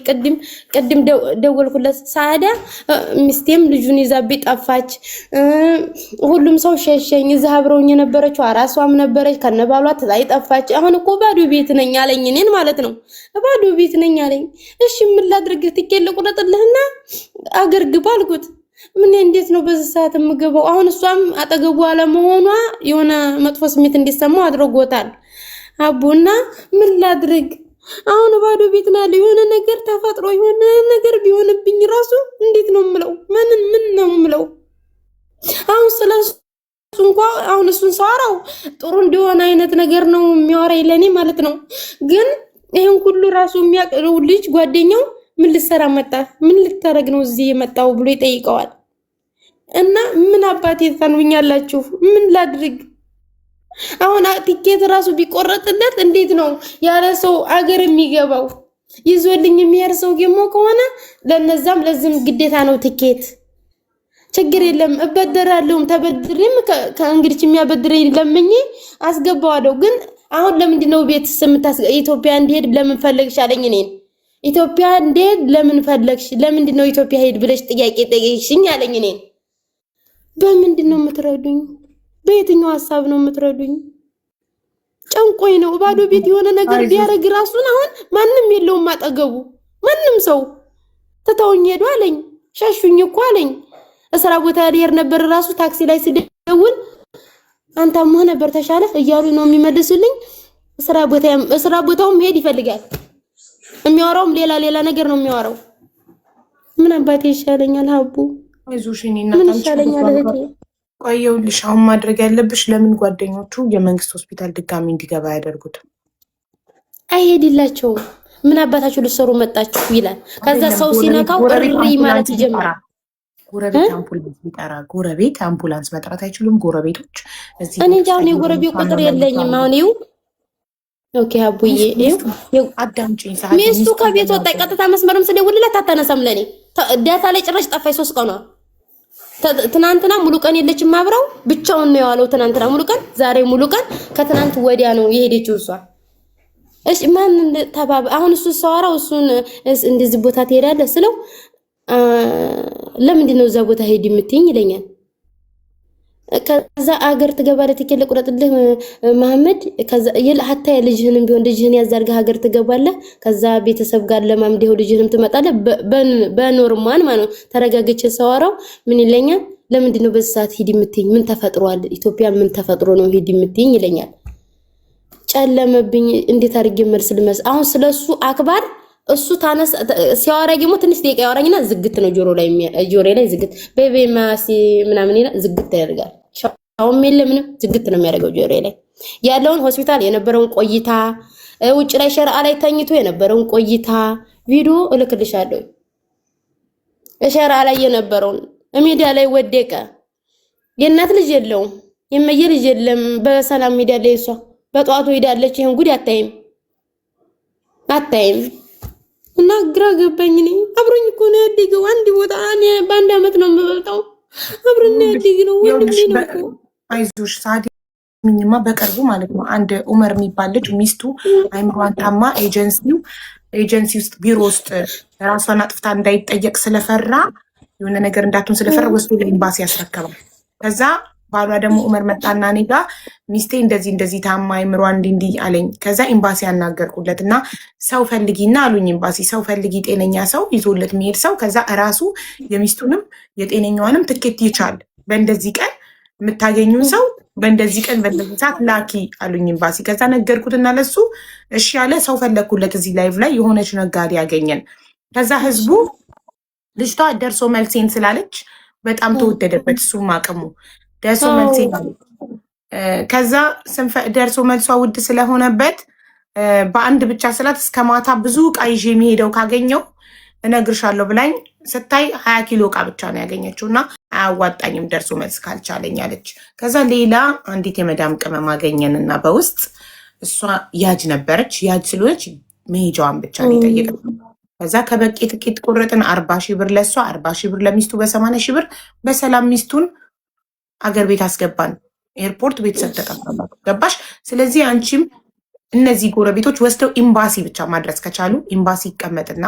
ቅድም ደወልኩለት። ሳዳ ሚስቴም ልጁን ይዛብኝ ጠፋች። ሁሉም ሰው ሸሸኝ። እዛ አብረውኝ የነበረችው አራሷም ነበረች ከነባሏ ትላይ ጠፋች። አሁን እኮ ባዶ ቤት ነኝ አለኝ። እኔን ማለት ነው። ባዶ ቤት ነኝ አለኝ። እሺ ምን ላድርግ? ትኬት ልቁረጥልህና አገር ግባ አልኩት። ምን እንዴት ነው በዚህ ሰዓት የምገባው? አሁን እሷም አጠገቡ አለመሆኗ የሆነ መጥፎ ስሜት እንዲሰማው አድርጎታል። አቡና ምን ላድርግ? አሁን ባዶ ቤት ነው ያለው። የሆነ ነገር ተፈጥሮ የሆነ ነገር ቢሆንብኝ ራሱ እንዴት ነው የምለው? ምን ነው የምለው? አሁን ስለሱ እንኳን አሁን እሱን ሳወራው ጥሩ እንዲሆን አይነት ነገር ነው የሚያወራኝ ለኔ ማለት ነው። ግን ይሄን ሁሉ ራሱ የሚያቀርው ልጅ ጓደኛው ምን ልሰራ መጣ? ምን ልታረግ ነው እዚህ የመጣው ብሎ ይጠይቀዋል። እና ምን አባቴ ታንውኛላችሁ? ምን ላድርግ? አሁን ቲኬት ራሱ ቢቆረጥለት እንዴት ነው ያለ ሰው አገር የሚገባው? ይዞልኝ የሚሄድ ሰው ደግሞ ከሆነ ለነዛም ለዝም ግዴታ ነው ቲኬት። ችግር የለም እበደራለሁም ተበድሬም ከእንግዲህ የሚያበድረኝ ለምኜ አስገባዋለሁ። ግን አሁን ለምንድን ነው ቤት ኢትዮጵያ እንዲሄድ ለምን ፈለግሽ አለኝ። እኔን ኢትዮጵያ እንዲሄድ ለምን ፈለግሽ? ለምንድን ነው ኢትዮጵያ ሄድ ብለሽ ጥያቄ ጠየቅሽኝ አለኝ። እኔን በምንድን ነው የምትረዱኝ? በየትኛው ሐሳብ ነው የምትረዱኝ? ጨንቆኝ ነው። ባዶ ቤት የሆነ ነገር ቢያረግ ራሱን አሁን ማንም የለውም አጠገቡ። ማንም ሰው ተተውኝ ሄዱ አለኝ። ሸሹኝ እኮ አለኝ። እስራ ቦታ ልሄድ ነበር ራሱ ታክሲ ላይ ስደውል አንተማ ነበር ተሻለ እያሉ ነው የሚመልሱልኝ። እስራ ቦታውም ሄድ ይፈልጋል። የሚያወራውም ሌላ ነገር ነው የሚያወራው። ምን አባቴ ይሻለኛል? ሀቡ አይዞሽ ምን ይሻለኛል እህቴ? ቆየውልሽ። አሁን ማድረግ ያለብሽ ለምን ጓደኞቹ የመንግስት ሆስፒታል ድጋሚ እንዲገባ ያደርጉት? አይሄድላቸውም። ምን አባታችሁ ልትሰሩ መጣችሁ ይላል። ከዛ ሰው ሲነካው እሪ ማለት ይጀምራል። ጎረቤት አምቡላንስ መጥራት አይችሉም ጎረቤቶች እዚህ። እኔ እንጃ አሁን የጎረቤት ቁጥር የለኝም። አሁን ይኸው ኦኬ አቡዬ ይኸው አዳምጪኝ። ሚስቱ ከቤት ወጣ። ቀጥታ መስመርም ስደውልላት አታነሳም። ለኔ ዳታ ላይ ጭራሽ ጠፋኝ 3 ቀኗ። ትናንትና ሙሉ ቀን የለችም አብረው ብቻውን ነው የዋለው። ትናንትና ሙሉ ቀን፣ ዛሬ ሙሉ ቀን። ከትናንት ወዲያ ነው የሄደችው እሷ። እሺ ማን ተባባ? አሁን እሱ ሰዋራው እሱን እንደዚህ ቦታ ትሄዳለህ ስለው ለምንድን ነው እዛ ቦታ ሄድ የምትይኝ ይለኛል። ከዛ አገር ትገባለህ ትኬት ልቁረጥልህ መሐመድ። ከዛ ሀታ ልጅህንም ቢሆን ልጅህን ያዛርጋ ሀገር ትገባለህ። ከዛ ቤተሰብ ጋር ለማምደው ልጅህንም ትመጣለህ። በኖርማል ማለት ነው። ተረጋግቼ ሰዋራው ምን ይለኛል? ለምንድን ነው በዚህ ሰዓት ሂድ የምትይኝ? ምን ተፈጥሯል? ኢትዮጵያ ምን ተፈጥሮ ነው ሂድ የምትይኝ ይለኛል። ጨለመብኝ። እንዴት አድርጌ መልስ ልመስ? አሁን ስለሱ አክባር እሱ ታነስ ሲያወራ ደግሞ ትንሽ ደቂቃ ያወራኝና ዝግት ነው ጆሮ ላይ ዝግት በቤማሲ ምናምን ይላል። ዝግት ያደርጋል። ሻውም የለምንም ዝግት ነው የሚያደርገው ጆሮ ላይ ያለውን ሆስፒታል የነበረውን ቆይታ፣ ውጭ ላይ ሸርዓ ላይ ተኝቶ የነበረውን ቆይታ ቪዲዮ እልክልሻለሁ። ሸርዓ ላይ የነበረውን ሜዲያ ላይ ወደቀ። የእናት ልጅ የለውም የመየ ልጅ የለም። በሰላም ሜዲያ ላይ እሷ በጧቱ ሄዳለች። ይሄን ጉድ አታይም። እና ግራ ገባኝ። ነኝ አብሮኝ እኮ ነው ያደገው። አንድ ቦታ እኔ በአንድ አመት ነው የምበልጠው። አብረን ያደግነው ወንድሜ ነው እኮ። አይዞሽ ሳዲ ምንማ በቅርቡ ማለት ነው አንድ ኡመር የሚባል ልጅ ሚስቱ አይምሯን ታማ ኤጀንሲ ውስጥ ቢሮ ውስጥ ራሷን አጥፍታ እንዳይጠየቅ ስለፈራ የሆነ ነገር እንዳትሆን ስለፈራ ወስዶ ለኤምባሲ ያስረከባል። ከዛ ባሏ ደግሞ ኡመር መጣና እኔ ጋ ሚስቴ እንደዚህ ታማ አይምሯ እንዲህ አለኝ። ከዛ ኤምባሲ ያናገርኩለት እና ሰው ፈልጊና አሉኝ። ኤምባሲ ሰው ፈልጊ፣ ጤነኛ ሰው ይዞለት የሚሄድ ሰው። ከዛ እራሱ የሚስቱንም የጤነኛዋንም ትኬት ይቻል በእንደዚህ ቀን የምታገኙን ሰው በእንደዚህ ቀን በእንደዚህ ሰዓት ላኪ አሉኝ ኤምባሲ። ከዛ ነገርኩትና ለሱ እሺ ያለ ሰው ፈለግኩለት። እዚህ ላይቭ ላይ የሆነች ነጋዴ ያገኘን። ከዛ ህዝቡ ልጅቷ ደርሶ መልሴን ስላለች በጣም ተወደደበት። እሱም አቅሙ ደርሶ መልሴን ከዛ ደርሶ መልሷ ውድ ስለሆነበት በአንድ ብቻ ስላት እስከ ማታ ብዙ ዕቃ ይዤ የሚሄደው ካገኘው እነግርሻለሁ ብላኝ ስታይ 20 ኪሎ እቃ ብቻ ነው ያገኘችውና አያዋጣኝም ደርሶ መልስ ካልቻለኝ አለች። ከዛ ሌላ አንዲት የመዳም ቅመም አገኘንና በውስጥ እሷ ያጅ ነበረች። ያጅ ስለሆነች መሄጃዋን ብቻ ነው የጠየቀችው። ከዛ ከበቂ ጥቂት ቁርጥን 40 ሺህ ብር ለሷ 40 ሺህ ብር ለሚስቱ በ80 ሺህ ብር በሰላም ሚስቱን አገር ቤት አስገባን። ኤርፖርት ቤተሰብ ተቀበሏት። ገባሽ? ስለዚህ አንቺም እነዚህ ጎረቤቶች ወስደው ኤምባሲ ብቻ ማድረስ ከቻሉ ኤምባሲ ይቀመጥና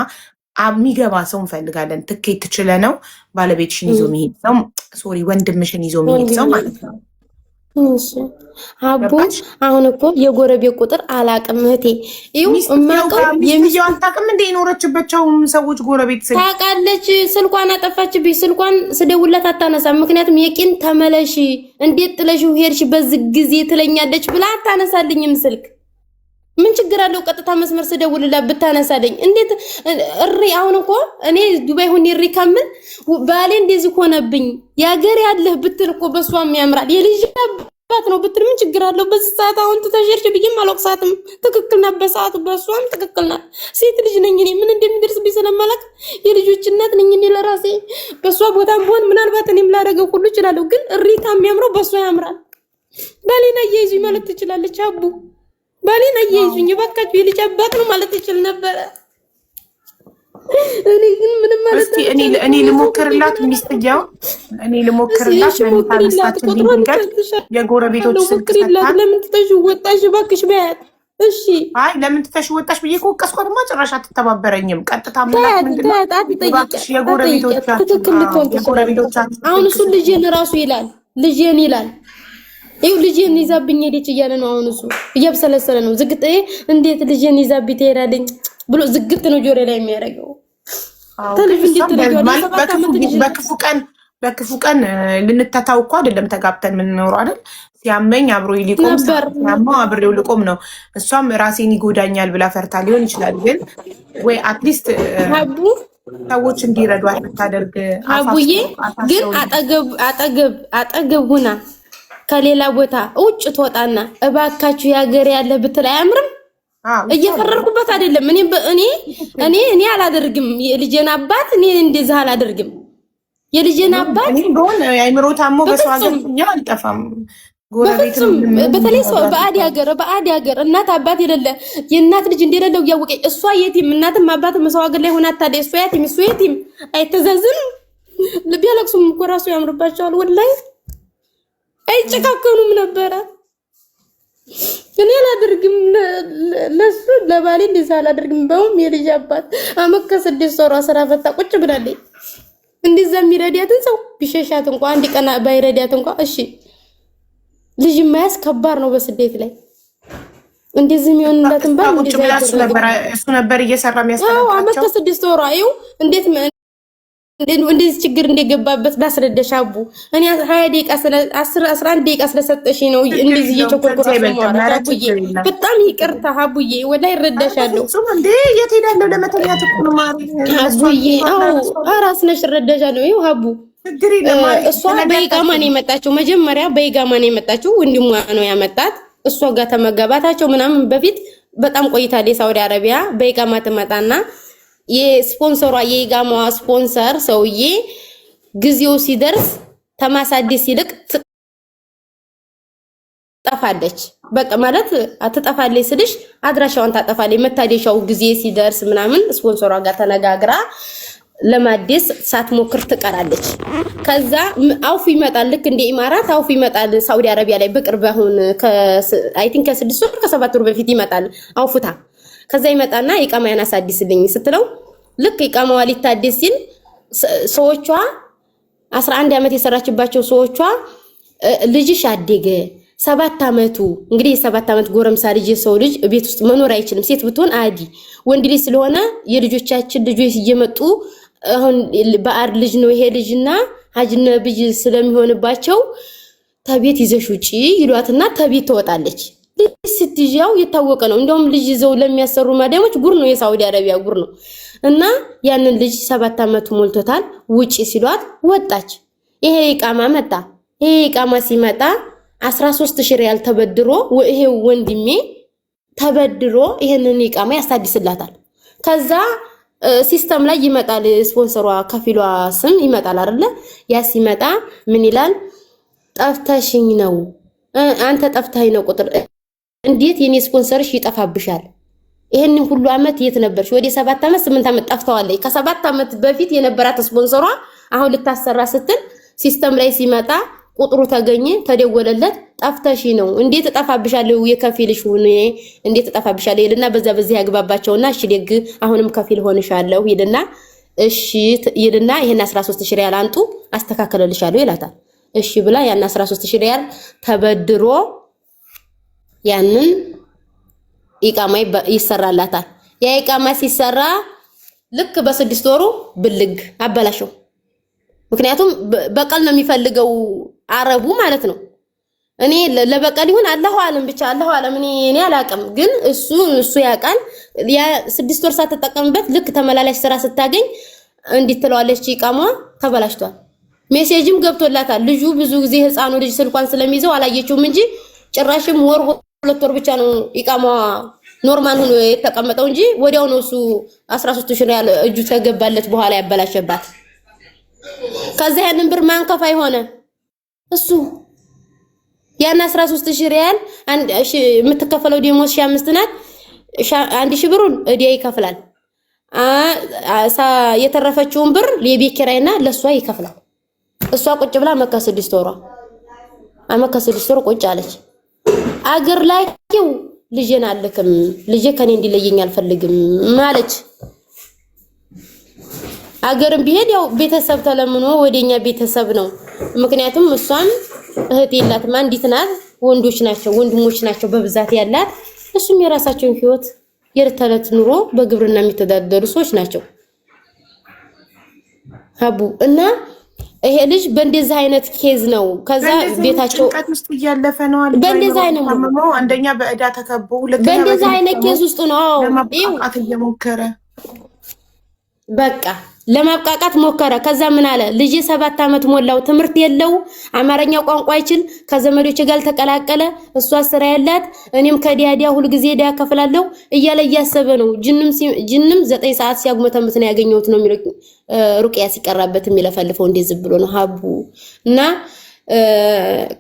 የሚገባ ሰው እንፈልጋለን። ትኬት ትችለ ነው ባለቤትሽን ይዞ የሚሄድ ሰው ሶሪ ወንድምሽን ይዞ የሚሄድ ሰው ማለት ነው። አቡ አሁን እኮ የጎረቤት ቁጥር አላቅም እህቴ። ይኸው እማቀው የሚስጥየው አታውቅም እንደ የኖረችባቸው ሰዎች ጎረቤት ታውቃለች። ስልኳን አጠፋችብኝ። ስልኳን ስደውላት አታነሳም። ምክንያቱም የቂን ተመለሽ እንዴት ጥለሽው ሄድሽ በዚህ ጊዜ ትለኛለች ብላ አታነሳልኝም ስልክ። ምን ችግር አለው? ቀጥታ መስመር ስደውልላት ብታነሳለኝ እንዴት እሪ። አሁን እኮ እኔ ዱባይ ሆኜ እሪ ካምን ባሌ እንደዚህ ሆነብኝ ያገር ያለህ ብትል እኮ በሷም ያምራል። የልጅ አባት ነው ብትል ምን ችግር አለው? በዚህ ሰዓት አሁን ተሸርሽ ብዬም አልወቅሳትም። ትክክል ናት በሰዓቱ፣ በሷም ትክክል ናት። ሴት ልጅ ነኝ እኔ ምን እንደሚደርስብኝ ስለማላውቅ የልጆች እናት ነኝ እኔ ለራሴ። በሷ ቦታም ሆን ምናልባት እኔም ላደርገው ሁሉ እችላለሁ። ግን እሪታ የሚያምረው በሷ ያምራል። ባሌን አያይዙኝ ማለት ትችላለች አቡ። ባሌን አያይዙኝ እባካችሁ የልጅ አባት ነው ማለት ይችል ነበረ። እኔ ግን ምንም ማለት እኔ ልሞክርላት ሚስትየው እኔ ልሞክርላት ለምታነሳችን ድንገት የጎረቤቶች ስልክ ሰጥታት ለምን ትተሽ ወጣሽ እባክሽ በያት። እሺ አይ ለምን ትተሽ ወጣሽ ብዬ ከወቀስኳትማ ጭራሽ አትተባበረኝም። ቀጥታ ማለት ምንድነው የጎረቤቶቻችን አሁን እሱ ልጄን ራሱ ይላል ልጄን ይላል። ይኸው ልጄን ይዛብኝ ሄደች እያለ ነው አሁን እሱ እያብሰለሰለ ነው። ዝግጥ እንዴት ልጄን ይዛብኝ ትሄዳለች ብሎ ዝግት ነው ጆሮ ላይ የሚያደርገው። ተልጅ እንዴት በክፉ ቀን ልንተታው እኮ አይደለም ተጋብተን የምንኖረው አይደል? ሲያመኝ አብሮ ይልቆም ሲያማው አብሬው ልቆም ነው። እሷም ራሴን ይጎዳኛል ብላ ፈርታ ሊሆን ይችላል። ግን ወይ አትሊስት ሰዎች እንዲረዷት ብታደርግ አቡዬ ግን አጠገብ ሁና ከሌላ ቦታ ውጭ ትወጣና እባካችሁ ያገር ያለ ብትል አያምርም? እየፈረርኩበት አይደለም። እኔ አላደርግም። የልጄን አባት እኔ እንደዛ አላደርግም። የልጄን አባት እንደሆነ አይምሮ ታሞ በሰው ሀገር አልጠፋም። በፍጹም በተለይ ሰው በአዲ ሀገር እናት አባት የሌለ የእናት ልጅ እንደሌለው እያወቀኝ እሷ የቲም እናትም አባትም ሰው ሀገር ላይ ሆና ታዲያ እሷ የቲም እሱ የቲም አይተዛዝንም። ልብ ያለቅሱም እኮ ራሱ ያምርባቸዋል። ወላሂ አይጨካከኑም ነበረ። እኔ አላደርግም። ለሱ ለባሌ እንደዛ አላደርግም። በውም የልጅ አባት አመት ከ6 ወር ስራ ፈታ ቁጭ ብላለች። እንደዛ የሚረዳትን ሰው ቢሸሻት እንኳን አንድ ቀን ባይረዳት እንኳን እሺ። ልጅ ማያስ ከባድ ነው በስደት ላይ እንደዚህ የሚሆንላትን ባል እሱ ነበር እየሰራ የሚያስተናግዳቸው። አመት ከ6 ወር አይው እንዴት እንደዚህ ችግር እንደገባበት ባስረዳሽ አቡ። እኔ 20 ደቂቃ 11 ደቂቃ ስለሰጠሽ ነው እንደዚህ እየቸኮልኩ ነው። በጣም ይቅርታ አቡዬ፣ ወላሂ እረዳሻለሁ። እንዴ የት ሄዳለሁ? ለመተኛት እኮ ነው ማሪ አቡዬ። አራስ ነሽ፣ እረዳሻለሁ። ይኸው አቡ እሷ በኢቃማ ነው የመጣችው። መጀመሪያ በኢቃማ ነው የመጣችው። ወንድሟ ነው ያመጣት። እሷ ጋር ተመገባታቸው ምናምን በፊት በጣም ቆይታለች። ሳውዲ አረቢያ በኢቃማ ትመጣና የስፖንሰሯ የኢቃማዋ ስፖንሰር ሰውዬ ጊዜው ሲደርስ ተማሳደስ ይልቅ ትጠፋለች። በቃ ማለት አትጠፋለች ስልሽ አድራሻዋን ታጠፋለች። መታደሻው ጊዜ ሲደርስ ምናምን ስፖንሰሯ ጋር ተነጋግራ ለማደስ ሳትሞክር ትቀራለች። ከዛ አውፍ ይመጣል። ልክ እንደ ኢማራት አውፍ ይመጣል ሳውዲ አረቢያ ላይ በቅርብ አሁን አይ ቲንክ ከ6 ወር ከ7 ወር በፊት ይመጣል አውፍታ። ከዛ ይመጣና ኢቃማያን አሳድስልኝ ስትለው ልክ ኢቃማዋ ሊታደስ ሲል ሰዎቿ 11 ዓመት የሰራችባቸው ሰዎቿ ልጅሽ አደገ 7 ዓመቱ እንግዲህ የ7 ዓመት ጎረምሳ ልጅ ሰው ልጅ ቤት ውስጥ መኖር አይችልም። ሴት ብትሆን አዲ ወንድ ልጅ ስለሆነ የልጆቻችን ልጆች እየመጡ አሁን በአር ልጅ ነው ይሄ ልጅና ሀጅነ ብጅ ስለሚሆንባቸው ተቤት ይዘሽ ውጪ ይሏትና ተቤት ትወጣለች። ስትይዣው የታወቀ ነው። እንደውም ልጅ ይዘው ለሚያሰሩ ማዳሞች ጉር ነው፣ የሳውዲ አረቢያ ጉር ነው። እና ያንን ልጅ 7 ዓመቱ ሞልቶታል ውጪ ሲሏት ወጣች። ይሄ ኢቃማ መጣ። ይሄ ኢቃማ ሲመጣ 13,000 ሪያል ተበድሮ ይሄ ወንድሜ ተበድሮ ይሄንን ኢቃማ ያሳድስላታል። ከዛ ሲስተም ላይ ይመጣል ስፖንሰሯ ከፊሏ ስም ይመጣል አይደለ ያ ሲመጣ ምን ይላል ጠፍተሽኝ ነው አንተ ጠፍተኸኝ ነው ቁጥር እንዴት የኔ ስፖንሰርሽ ይጠፋብሻል ይሄንን ሁሉ አመት የት ነበርሽ ወደ 7 አመት 8 አመት ጠፍተዋለች ከ7 አመት በፊት የነበራት ስፖንሰሯ አሁን ልታሰራ ስትል ሲስተም ላይ ሲመጣ ቁጥሩ ተገኘ ተደወለለት ጠፍተሽ ነው እንዴት ተጠፋብሻለሁ የከፊልሽ ሆነ እንዴት ተጠፋብሻለሁ ይልና በዚህ ያግባባቸውና እሺ ደግ አሁንም ከፊል ሆንሻለሁ ይልና እሺ ይልና ይሄን 13000 ሪያል አንጡ አስተካከለልሻለሁ ይላታል እሺ ብላ ያን 13000 ሪያል ተበድሮ ያንን ኢቃማ ይሰራላታል ያ ኢቃማ ሲሰራ ልክ በ6 ወሩ ብልግ አበላሽው ምክንያቱም በቀል ነው የሚፈልገው አረቡ ማለት ነው እኔ ለበቀል ይሁን አላሁ አለም ብቻ አላሁ አለም እኔ አላቀም ግን እሱ ያቃል ያ 6 ወር ሳትጠቀምበት ልክ ተመላላሽ ስራ ስታገኝ እንዲትለዋለች ኢቃማ ተበላሽቷል ሜሴጅም ገብቶላታል ልጁ ብዙ ጊዜ ህፃኑ ልጅ ስልኳን ስለሚይዘው አላየችውም እንጂ ጭራሽም ወር 2 ወር ብቻ ነው ኢቃማ ኖርማል ሆኖ የተቀመጠው እንጂ ወዲያው ነው እሱ 13000 ሪያል እጁ ተገባለት በኋላ ያበላሸባት ከዛ ያንን ብር ማን ከፋይ ሆነ እሱ ያን 13000 ሪያል የምትከፈለው ደሞዝ 5 ናት 1000 ብሩን እዲያ ይከፍላል የተረፈችውን ብር ለቤት ኪራይና ለሷ ይከፍላል እሷ ቁጭ ብላ መካ 6 ወሯ አመካ 6 ወር ቁጭ አለች አገር ላይ ልጄን አልክም ልጄ ከኔ እንዲለየኝ አልፈልግም ማለች አገርም ቢሄድ ያው ቤተሰብ ተለምኖ ወደኛ ቤተሰብ ነው ምክንያቱም እሷም እህት የላትም አንዲት ናት ወንድሞች ናቸው በብዛት ያላት እሱም የራሳቸውን ህይወት የርተለት ኑሮ በግብርና የሚተዳደሩ ሰዎች ናቸው አቡ እና ይሄ ልጅ በእንደዚህ አይነት ኬዝ ነው ከዛ ቤታቸው ጭንቀት ውስጥ እያለፈ ነው አለ በእንደዚህ አይነት አንደኛ በእዳ ተከቦ ሁለተኛ በእንደዚህ አይነት ኬዝ ውስጥ ነው ለማብቃቃት እየሞከረ በቃ ለማብቃቃት ሞከረ ከዛ ምን አለ ልጅ 7 አመት ሞላው ትምርት የለው አማርኛ ቋንቋ አይችል ከዘመዶች ጋር ተቀላቀለ እሷ ስራ ያላት እኔም ከዲያዲያ ሁሉ ጊዜ ዲያ ከፍላለሁ እያለ ያሰበ ነው ጅንም 9 ሰዓት ሲያጉመተምት ነው ያገኘውት ነው የሚለው ሩቂያ ሲቀራበት የሚለፈልፈው እንደዚህ ብሎ ነው ሀቡ እና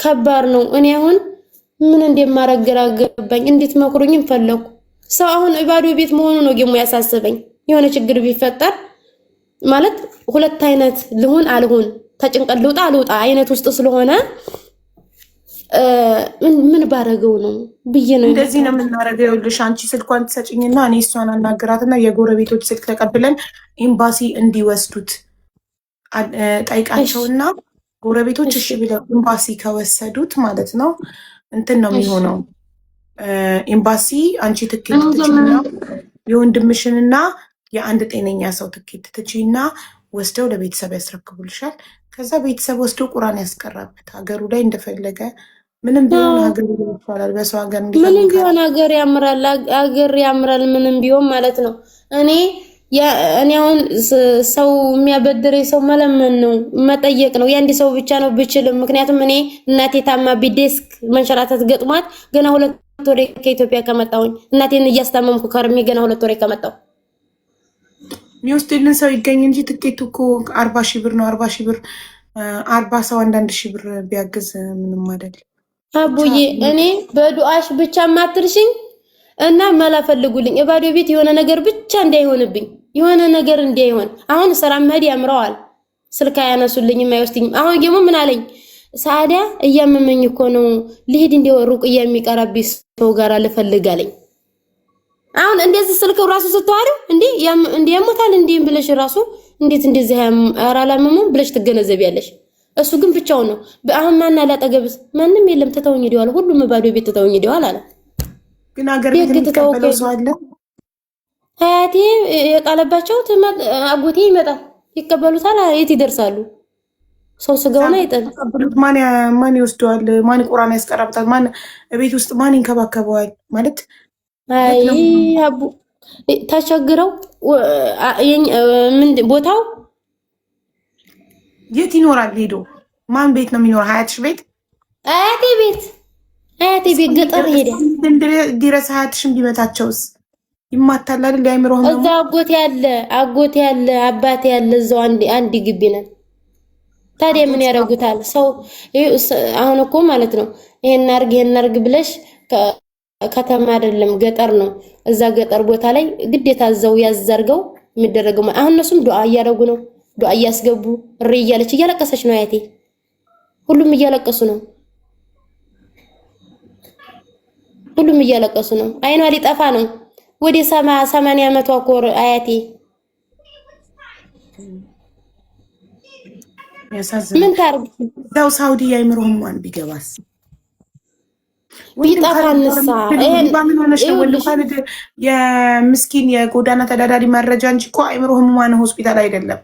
ከባድ ነው እኔ አሁን ምን እንደማረጋገባኝ እንዴት መክሩኝም ፈለኩ ሰው አሁን ባዶ ቤት መሆኑ ነው ገሞ ያሳሰበኝ የሆነ ችግር ቢፈጠር ማለት ሁለት አይነት ልሁን አልሁን ተጭንቀት ልውጣ አይነት ውስጥ ስለሆነ ምን ባረገው ነው ብዬ ነው እንደዚህ ነው የምናረገው ይኸውልሽ አንቺ ስልኳን ትሰጪኝና እኔ እሷን አናግራትና የጎረቤቶች ስልክ ተቀብለን ኤምባሲ እንዲወስዱት ጠይቃቸውና ጎረቤቶች እሺ ብለው ኤምባሲ ከወሰዱት ማለት ነው እንትን ነው የሚሆነው ኤምባሲ አንቺ ትኬት ትጭኝና የወንድምሽንና የአንድ ጤነኛ ሰው ትኬት ትጭኝና ወስደው ለቤተሰብ ያስረክቡልሻል ከዛ ቤተሰብ ወስደው ቁርአን ያስቀራበት ሀገሩ ላይ እንደፈለገ ምንም ቢሆን ሀገሩ ይባላል በሰው ሀገር ምንም ቢሆን ሀገር ያምራል ምንም ቢሆን ማለት ነው እኔ አሁን ሰው የሚያበድረኝ ሰው መለመን ነው መጠየቅ ነው ያንዲ ሰው ብቻ ነው ብችልም ምክንያቱም እኔ እናቴ ታማ ቢዴስክ መንሸራተት ገጥሟት ገና 2 ወር ከኢትዮጵያ ከመጣሁኝ እናቴን እያስታመምኩ ከርሜ ገና 2 ወር ከመጣሁ ሚወስድልን ሰው ይገኝ እንጂ ትኬቱ እኮ 40,000 ብር ነው 40,000 ብር 40 ሰው 1,000 ብር ቢያግዝ ምንም አይደል አቡዬ እኔ በዱአሽ ብቻ ማትርሽኝ እና መላፈልጉልኝ እባዶ ቤት የሆነ ነገር ብቻ እንዳይሆንብኝ የሆነ ነገር እንዳይሆን አሁን ሰራ መሄድ ያምረዋል ስልካ ያነሱልኝ የማይወስድኝ አሁን ደግሞ ምን አለኝ ሳዲያ እያመመኝ እኮ ነው ልሂድ እንደው ሩቅ የሚቀርብኝ ሰው ጋር ልፈልጋለኝ አሁን እንደዚህ ስልከው ራሱ ስትዋሪው እንዴ ያሞታል እንዴ ብለሽ ራሱ እንዴት እንደዚህ አራላመሙ ብለሽ ትገነዘቢያለሽ እሱ ግን ብቻው ነው አሁን ማን አላጠገብስ ማንንም የለም ተተውኝ ዲዋል ሁሉም ባዶ ቤት ተተውኝ ዲዋል አለ ግን ሀገር ቤት ተተውከው ሰው አለ ሀያቴ የቃለባቸው አጎቴ ይመጣል ይቀበሉታል የት ይደርሳሉ ሰው ስጋውና ይጠል ማን ይወስደዋል ማን ቁርአን ያስቀራብታል ማን ቤት ውስጥ ማን ይንከባከበዋል ማለት አይ አቡ ተቸግረው ምን ቦታው የት ይኖራል ሄዶ ማን ቤት ነው የሚኖር ሀያትሽ ቤት አያቴ ቤት ገጠር ሄደ ድረስ ሀያትሽን ቢመታቸውስ ይማታል አይደል? ያይምሮ ህመም እዛ አጎቴ ያለ አባቴ ያለ እዛው አንድ ግቢ ነን። ታዲያ ምን ያደርጉታል? ሰው አሁን እኮ ማለት ነው ይሄን አርግ ብለሽ ከተማ አይደለም ገጠር ነው። እዛ ገጠር ቦታ ላይ ግዴታ እዛው ያዘርገው የሚደረገው። አሁን እነሱም ዱዓ እያደረጉ ነው። ዱዓ እያስገቡ እሪ እያለች እያለቀሰች ነው አያቴ። ሁሉም እያለቀሱ ነው። አይኗ ሊጠፋ ነው። ወደ 80 ዓመቷ እኮ አያቴ። ምን ታርግ? እዛው ሳውዲ ያይምሮ ህሙማን ቢገባስ ቢጠፋንሳ? በምን ሆነሽ ነው? ወልዱ ካለደ የምስኪን የጎዳና ተዳዳሪ መረጃ እንጂ እኮ አይምሮ ህሙማን ሆስፒታል አይደለም።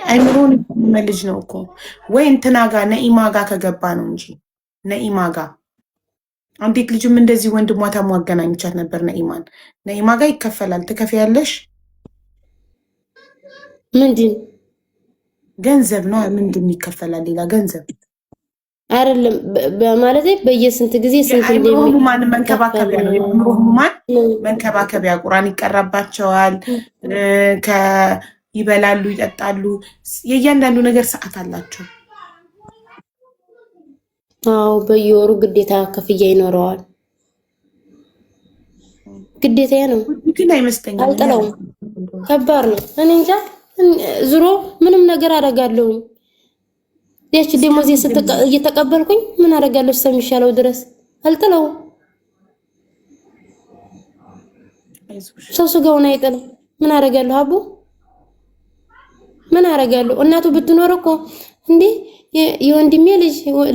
አይምሮን መልጅ ነው እኮ ወይ እንትና ጋ ነኢማ ጋ ከገባ ነው እንጂ ነኢማ ጋ አንዲት ልጅም እንደዚህ ወንድሟ ታሟገናኝቻት ነበር። ነኢማ ጋ ይከፈላል። ትከፍያለሽ። ምንድን ገንዘብ ነው? ምንድን ይከፈላል? ሌላ ገንዘብ አይደለም በማለቴ በየስንት ጊዜ ስንት እንደሚሆን መንከባከቢያ ነው። የአይምሮ ህሙማን መንከባከቢያ ቁርአን ይቀራባቸዋል። ይበላሉ፣ ይጠጣሉ። የእያንዳንዱ ነገር ሰዓት አላቸው። አዎ በየወሩ ግዴታ ክፍያ ይኖረዋል። ግዴታ ነው። ግን አይመስለኝም። አልጠላውም። ከባድ ነው። እኔ እንጃ ዙሮ ምንም ነገር አደርጋለሁ። ያቺ ደሞዝ እየተቀበልኩኝ ምን አደርጋለሁ እስከሚሻለው ድረስ አልጠላውም። ሰው ስጋውን አይጥልም። ምን አደርጋለሁ አቡ ምን አደርጋለሁ? እናቱ ብትኖር እኮ እንዴ የወንድሜ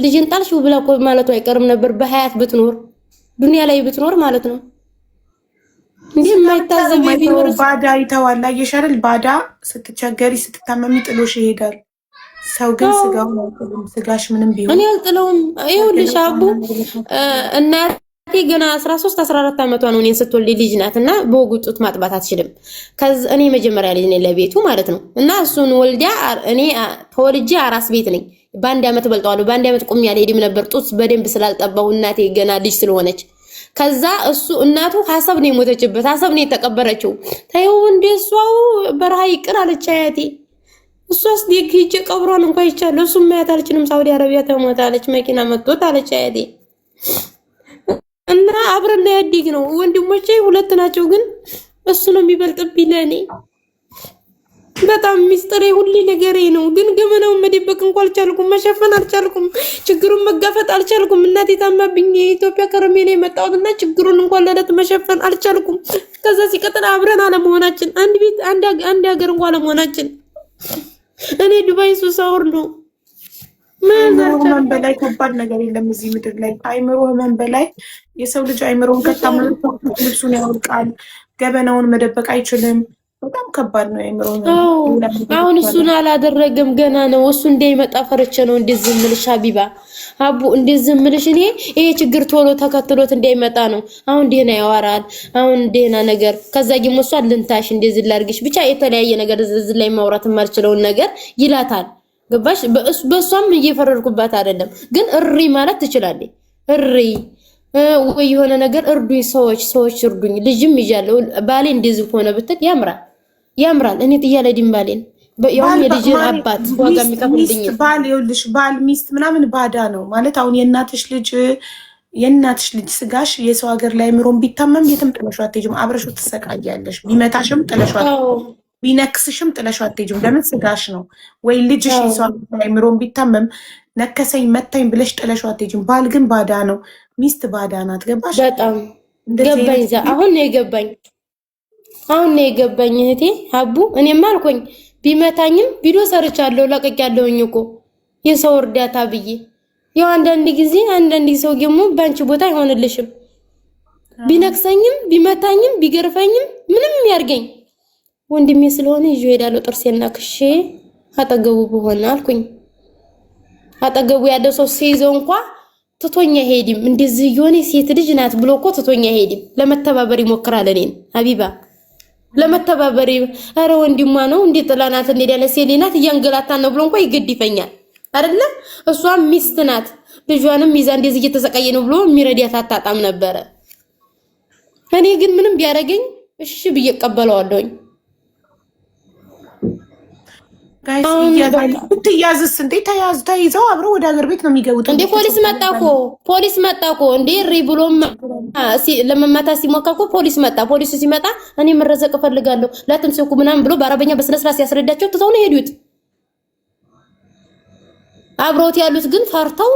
ልጅን ጣልሽው ብላ እኮ ማለቱ አይቀርም ነበር። በሀያት ብትኖር ዱንያ ላይ ብትኖር ማለት ነው። እንዴ የማይታዘብ ቢኖር ባዳ ይተዋል። አየሽ አይደል? ባዳ ስትቸገሪ ስትታመሚ ጥሎሽ ይሄዳል። ሰው ግን ስጋው ነው። ስጋሽ ምንም ቢሆን እኔ አልጥለውም። ይኸውልሽ አቡ እናቴ ገና 13 14 ዓመቷ ነው እኔን ስትወልድ ልጅ ናትና በወጉ ጡት ማጥባት አትችልም። ከዛ እኔ መጀመሪያ ልጅ ነኝ ለቤቱ ማለት ነው። እና እሱን ወልዳ እኔ ተወልጄ አራስ ቤት ነኝ። በአንድ ዓመት በልጠዋለሁ። በአንድ ዓመት ቁም ያልሄድም ነበር ጡት በደንብ ስላልጠባው እናቴ ገና ልጅ ስለሆነች። ከዛ እሱ እናቱ ሐሳብ ነው የሞተችበት፣ ሐሳብ ነው የተቀበረችው። ታየው እንደሷው በረሃ ይቅር አለች አያቴ። እሷስ ዲክ ሂጅ ቀብሯን እንኳን ይቻላል። እሱ ማያት አልችልም ሳውዲ አረቢያ ተሞታለች መኪና መጥቶት አለች አያቴ። እና አብረን ያድግ ነው። ወንድሞቼ ሁለት ናቸው፣ ግን እሱ ነው የሚበልጥብኝ ለኔ። በጣም ሚስጥሬ ሁሉ ነገሬ ነው። ግን ገመናውን መደበቅ እንኳን አልቻልኩም፣ መሸፈን አልቻልኩም፣ ችግሩን መጋፈጥ አልቻልኩም። እናቴ ታማብኝ የኢትዮጵያ ከረሜ ነው የመጣሁትና ችግሩን እንኳን ለለት መሸፈን አልቻልኩም። ከዛ ሲቀጥል አብረን አለመሆናችን፣ አንድ ቤት አንድ ሀገር እንኳን አለመሆናችን። እኔ ዱባይ ሱሳውር ነው ህመም በላይ ከባድ ነገር የለም እዚህ ምድር ላይ። አይምሮ ህመም በላይ የሰው ልጅ አይምሮን ከታመመ ልብሱን ያወልቃል፣ ገበናውን መደበቅ አይችልም። በጣም ከባድ ነው አይምሮ ህመም። አሁን እሱን አላደረገም ገና ነው። እሱ እንደይመጣ ፈርቼ ነው እንደዚህ ምልሽ ሀቢባ አቡ እንደዚህ ምልሽ። እኔ ይሄ ችግር ቶሎ ተከትሎት እንዳይመጣ ነው። አሁን ደህና ያወራል፣ አሁን ደህና ነገር ከዛ ግን እሷ ልንታሽ እንደዚህ ላርግሽ ብቻ የተለያየ ነገር እዚህ ላይ ማውራት የማልችለውን ነገር ይላታል። ገባሽ? በሷም እየፈረድኩባት አይደለም፣ ግን እሪ ማለት ትችላለች። እሪ ወይ የሆነ ነገር እርዱኝ፣ ሰዎች እርዱኝ፣ ልጅም ይያለው ባሌ እንደዚህ ሆነ ብትል ያምራል። እኔ ጥያለ ዲምባሌን ያውም የልጅ አባት ዋጋ የሚከፍልልኝ ባል ይኸውልሽ፣ ባል ሚስት ምናምን ባዳ ነው ማለት። አሁን የእናትሽ ልጅ ስጋሽ የሰው ሀገር ላይ ምሮም ቢታመም የትም ጥለሽው አትሄጂም። አብረሽው ትሰቃያለሽ። ቢመታሽም ጥለሽው ቢነክስሽም ጥለሽው አትሄጂም። ለምን? ስጋሽ ነው። ወይ ልጅሽ የሰው ሀገር ላይ ምሮም ቢታመም ነከሰኝ መታኝ ብለሽ ጥለሽው አትሄጂም። ባል ግን ባዳ ነው። ሚስት ባዳ ናት። ገባሽ? በጣም ገባኝ። አሁን ነው የገባኝ እህቴ አቡ። እኔማ አልኮኝ ቢመታኝም ቪዲዮ ሰርቻለሁ ለቀቂያለሁኝ እኮ የሰው እርዳታ ብዬ። ያው አንዳንድ ጊዜ ሰው ደግሞ ባንቺ ቦታ አይሆንልሽም። ቢነክሰኝም ቢመታኝም ቢገርፈኝም ምንም ያርገኝ ወንድሜ ስለሆነ ይዤ ሄዳለሁ። ጥርሴና ክሼ አጠገቡ በሆነ አልኩኝ። አጠገቡ ያለው ሰው ሲይዘው እንኳን ትቶኛ ሄድም። እንደዚህ የሆነ ሴት ልጅ ናት ብሎ እኮ ትቶኛ ሄድም። ለመተባበር ይሞክራል። እኔን ሀቢባ ለመተባበር አረ ወንድሟ ነው እንዴ ጥላናት እንዴ ያለ ሴሊናት እያንገላታን ነው ብሎ እንኳን ይገድፈኛል አይደለ? እሷም ሚስት ናት፣ ልጇንም ይዛ እንደዚህ እየተሰቃየ ነው ብሎ የሚረዳት አታጣም ነበረ። እኔ ግን ምንም ቢያደርገኝ እሺ ብዬ እቀበለዋለሁኝ። ጋይስ ትያዝስ እንዴ? ተይዘው አብረው ወደ ሀገር ቤት ነው የሚገቡት እንዴ? ፖሊስ መጣ እኮ እንዴ? ብሎም ለመመታት ሲሞክር እኮ ፖሊስ መጣ። ፖሊስ ሲመጣ እኔ መረዘቅ እፈልጋለሁ ላትምሰኩ ምናምን ብሎ በአረበኛ በስነ ስርዓት ሲያስረዳቸው ትተው ነው ሄዱት። አብሮት ያሉት ግን ፈርተው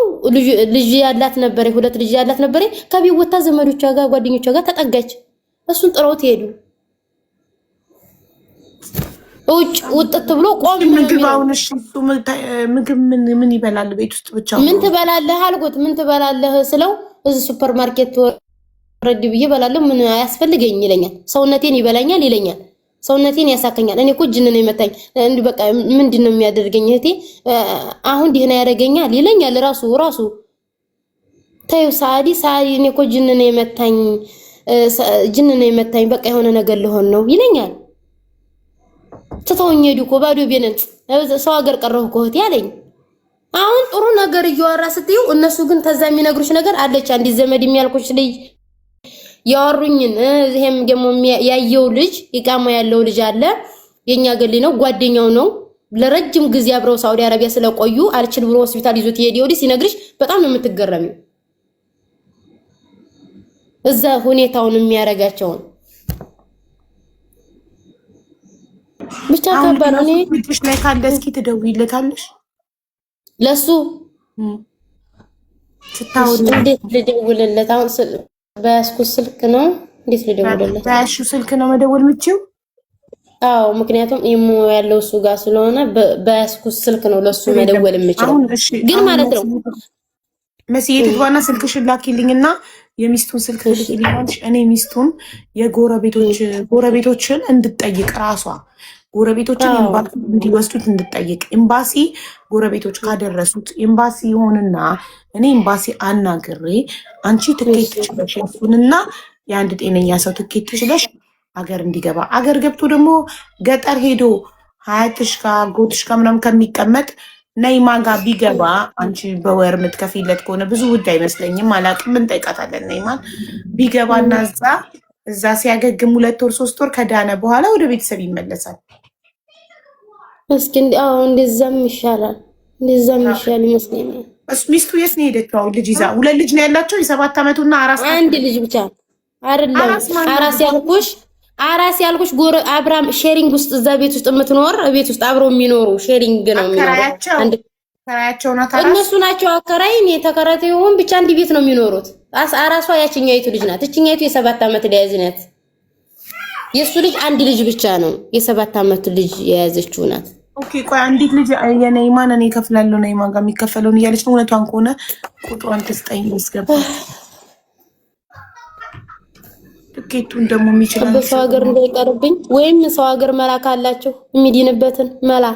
ልጅ ያላት ነበር፣ ሁለት ልጅ ያላት ነበር። ከቤት ወጣ ዘመዶቿ ጋር ጓደኞቿ ጋር ተጠጋች። እሱን ጥረውት ሄዱ። ውጭ ውጥት ብሎ ቆም ምግባውን እሺ ምግብ ምን ይበላል? ቤት ውስጥ ብቻ ምን ትበላለህ አልኩት። ምን ትበላለህ ስለው እዚህ ሱፐር ማርኬት ወረድ ብዬ እበላለሁ ምን አያስፈልገኝ ይለኛል። ሰውነቴን ይበላኛል ይለኛል። ሰውነቴን ያሳከኛል። እኔ እኮ ጅን ነው የመታኝ። እንዴ በቃ ምንድነው የሚያደርገኝ እህቴ? አሁን ዲህና ያደርገኛል ይለኛል። ራሱ ታዩ ሳዲ እኔ እኮ ጅን ነው የመታኝ በቃ የሆነ ነገር ልሆን ነው ይለኛል። ትተውኝ ሄዱ እኮ ባዶ ቤነን ሰው ሀገር ቀረሁ እኮ እህቴ አለኝ። አሁን ጥሩ ነገር እያወራ ስትዩ እነሱ ግን ተዛ የሚነግሩሽ ነገር አለች። አንዲት ዘመድ የሚያልኩሽ ልጅ ያወሩኝን እዚህም ደግሞ ያየው ልጅ ይቃማ ያለው ልጅ አለ። የኛ ገሊ ነው ጓደኛው ነው። ለረጅም ጊዜ አብረው ሳውዲ አረቢያ ስለቆዩ አልችል ብሎ ሆስፒታል ይዞት ይሄድ ወዲህ ሲነግርሽ በጣም ነው የምትገረሚው። እዛ ሁኔታውን የሚያረጋቸው ብቻ ከባድ ነው። ልጅሽ ላይ ካለ እስኪ ትደውይለታለሽ ለሱ ስታውል እንዴት ልደውልለት? አሁን በያዝኩት ስልክ ነው። እንዴት ልደውልለት? በያዝሽው ስልክ ነው መደወል የምትችይው? አዎ፣ ምክንያቱም ኢሞ ያለው እሱ ጋር ስለሆነ በያዝኩት ስልክ ነው ለሱ መደወል የምችለው። ግን ማለት ነው መስዬ ትግባና ስልክሽን ላኪልኝና የሚስቱን ስልክ ልኪልኛለሽ። እኔ ሚስቱን ጎረቤቶችን እንድጠይቅ ራሷ ጎረቤቶችን ኤምባሲ እንዲወስዱት እንድጠይቅ ኤምባሲ ጎረቤቶች ካደረሱት ኤምባሲ ይሆንና እኔ ኤምባሲ አናግሬ አንቺ ትኬት ትችለሽ እሱንና የአንድ ጤነኛ ሰው ትኬት ትችለሽ አገር እንዲገባ አገር ገብቶ ደግሞ ገጠር ሄዶ ሀያትሽ ጋር ጎትሽ ጋር ምናምን ከሚቀመጥ ነይማ ጋር ቢገባ አንቺ በወር የምትከፊለት ከሆነ ብዙ ውድ አይመስለኝም። አላቅም እንጠይቃታለን። ነይማን ቢገባና እዛ ሲያገግም 2 ወር 3 ወር ከዳነ በኋላ ወደ ቤተሰብ ይመለሳል። እስኪ እንደዛም ይሻላል ይመስለኛል። ሚስቱ የት ነው የሄደችው? ልጅ ይዛ 2 ልጅ ነው ያላቸው። የ7 ዓመቱና አንድ ልጅ ብቻ አይደለም። አራስ ያልኩሽ አብራም ሼሪንግ ውስጥ እዛ ቤት ውስጥ የምትኖር ቤት ውስጥ አብረው የሚኖሩ ሼሪንግ ነው የሚኖሩ። እነሱ ናቸው አከራይ። እኔ ተከራይተው ይሁን ብቻ አንድ ቤት ነው የሚኖሩት። አራሷ ያችኛይቱ ልጅ ናት። እችኛይቱ የ7 ዓመት ልጅ ናት። የሱ ልጅ አንድ ልጅ ብቻ ነው የ7 ዓመት ልጅ የያዘችው ናት። ኦኬ ቆይ አንዲት ልጅ የነይማን እኔ ከፍላለሁ ነይማን ጋር የሚከፈለውን እያለች ነው። እውነቷን ከሆነ ቁጥሯን ትስጠኝ ይስገባ። ትኬቱን ደግሞ የሚችላል በሰው ሀገር እንዳይቀርብኝ ወይም ሰው ሀገር መላክ አላችሁ የሚድንበትን መላ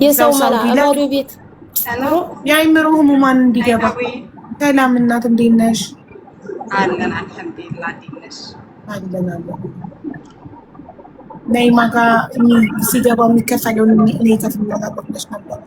የሰው መላ አባዶ ቤት የአይምሮ ህሙማን እንዲገባ። ሰላም እናት እንዴት ነሽ? አለን አልሐምዱሊላህ። እንዴት ነሽ? አለን ነይማ ጋር ሲገባ የሚከፈለውን እኔ ከፍላለሁ ነበር።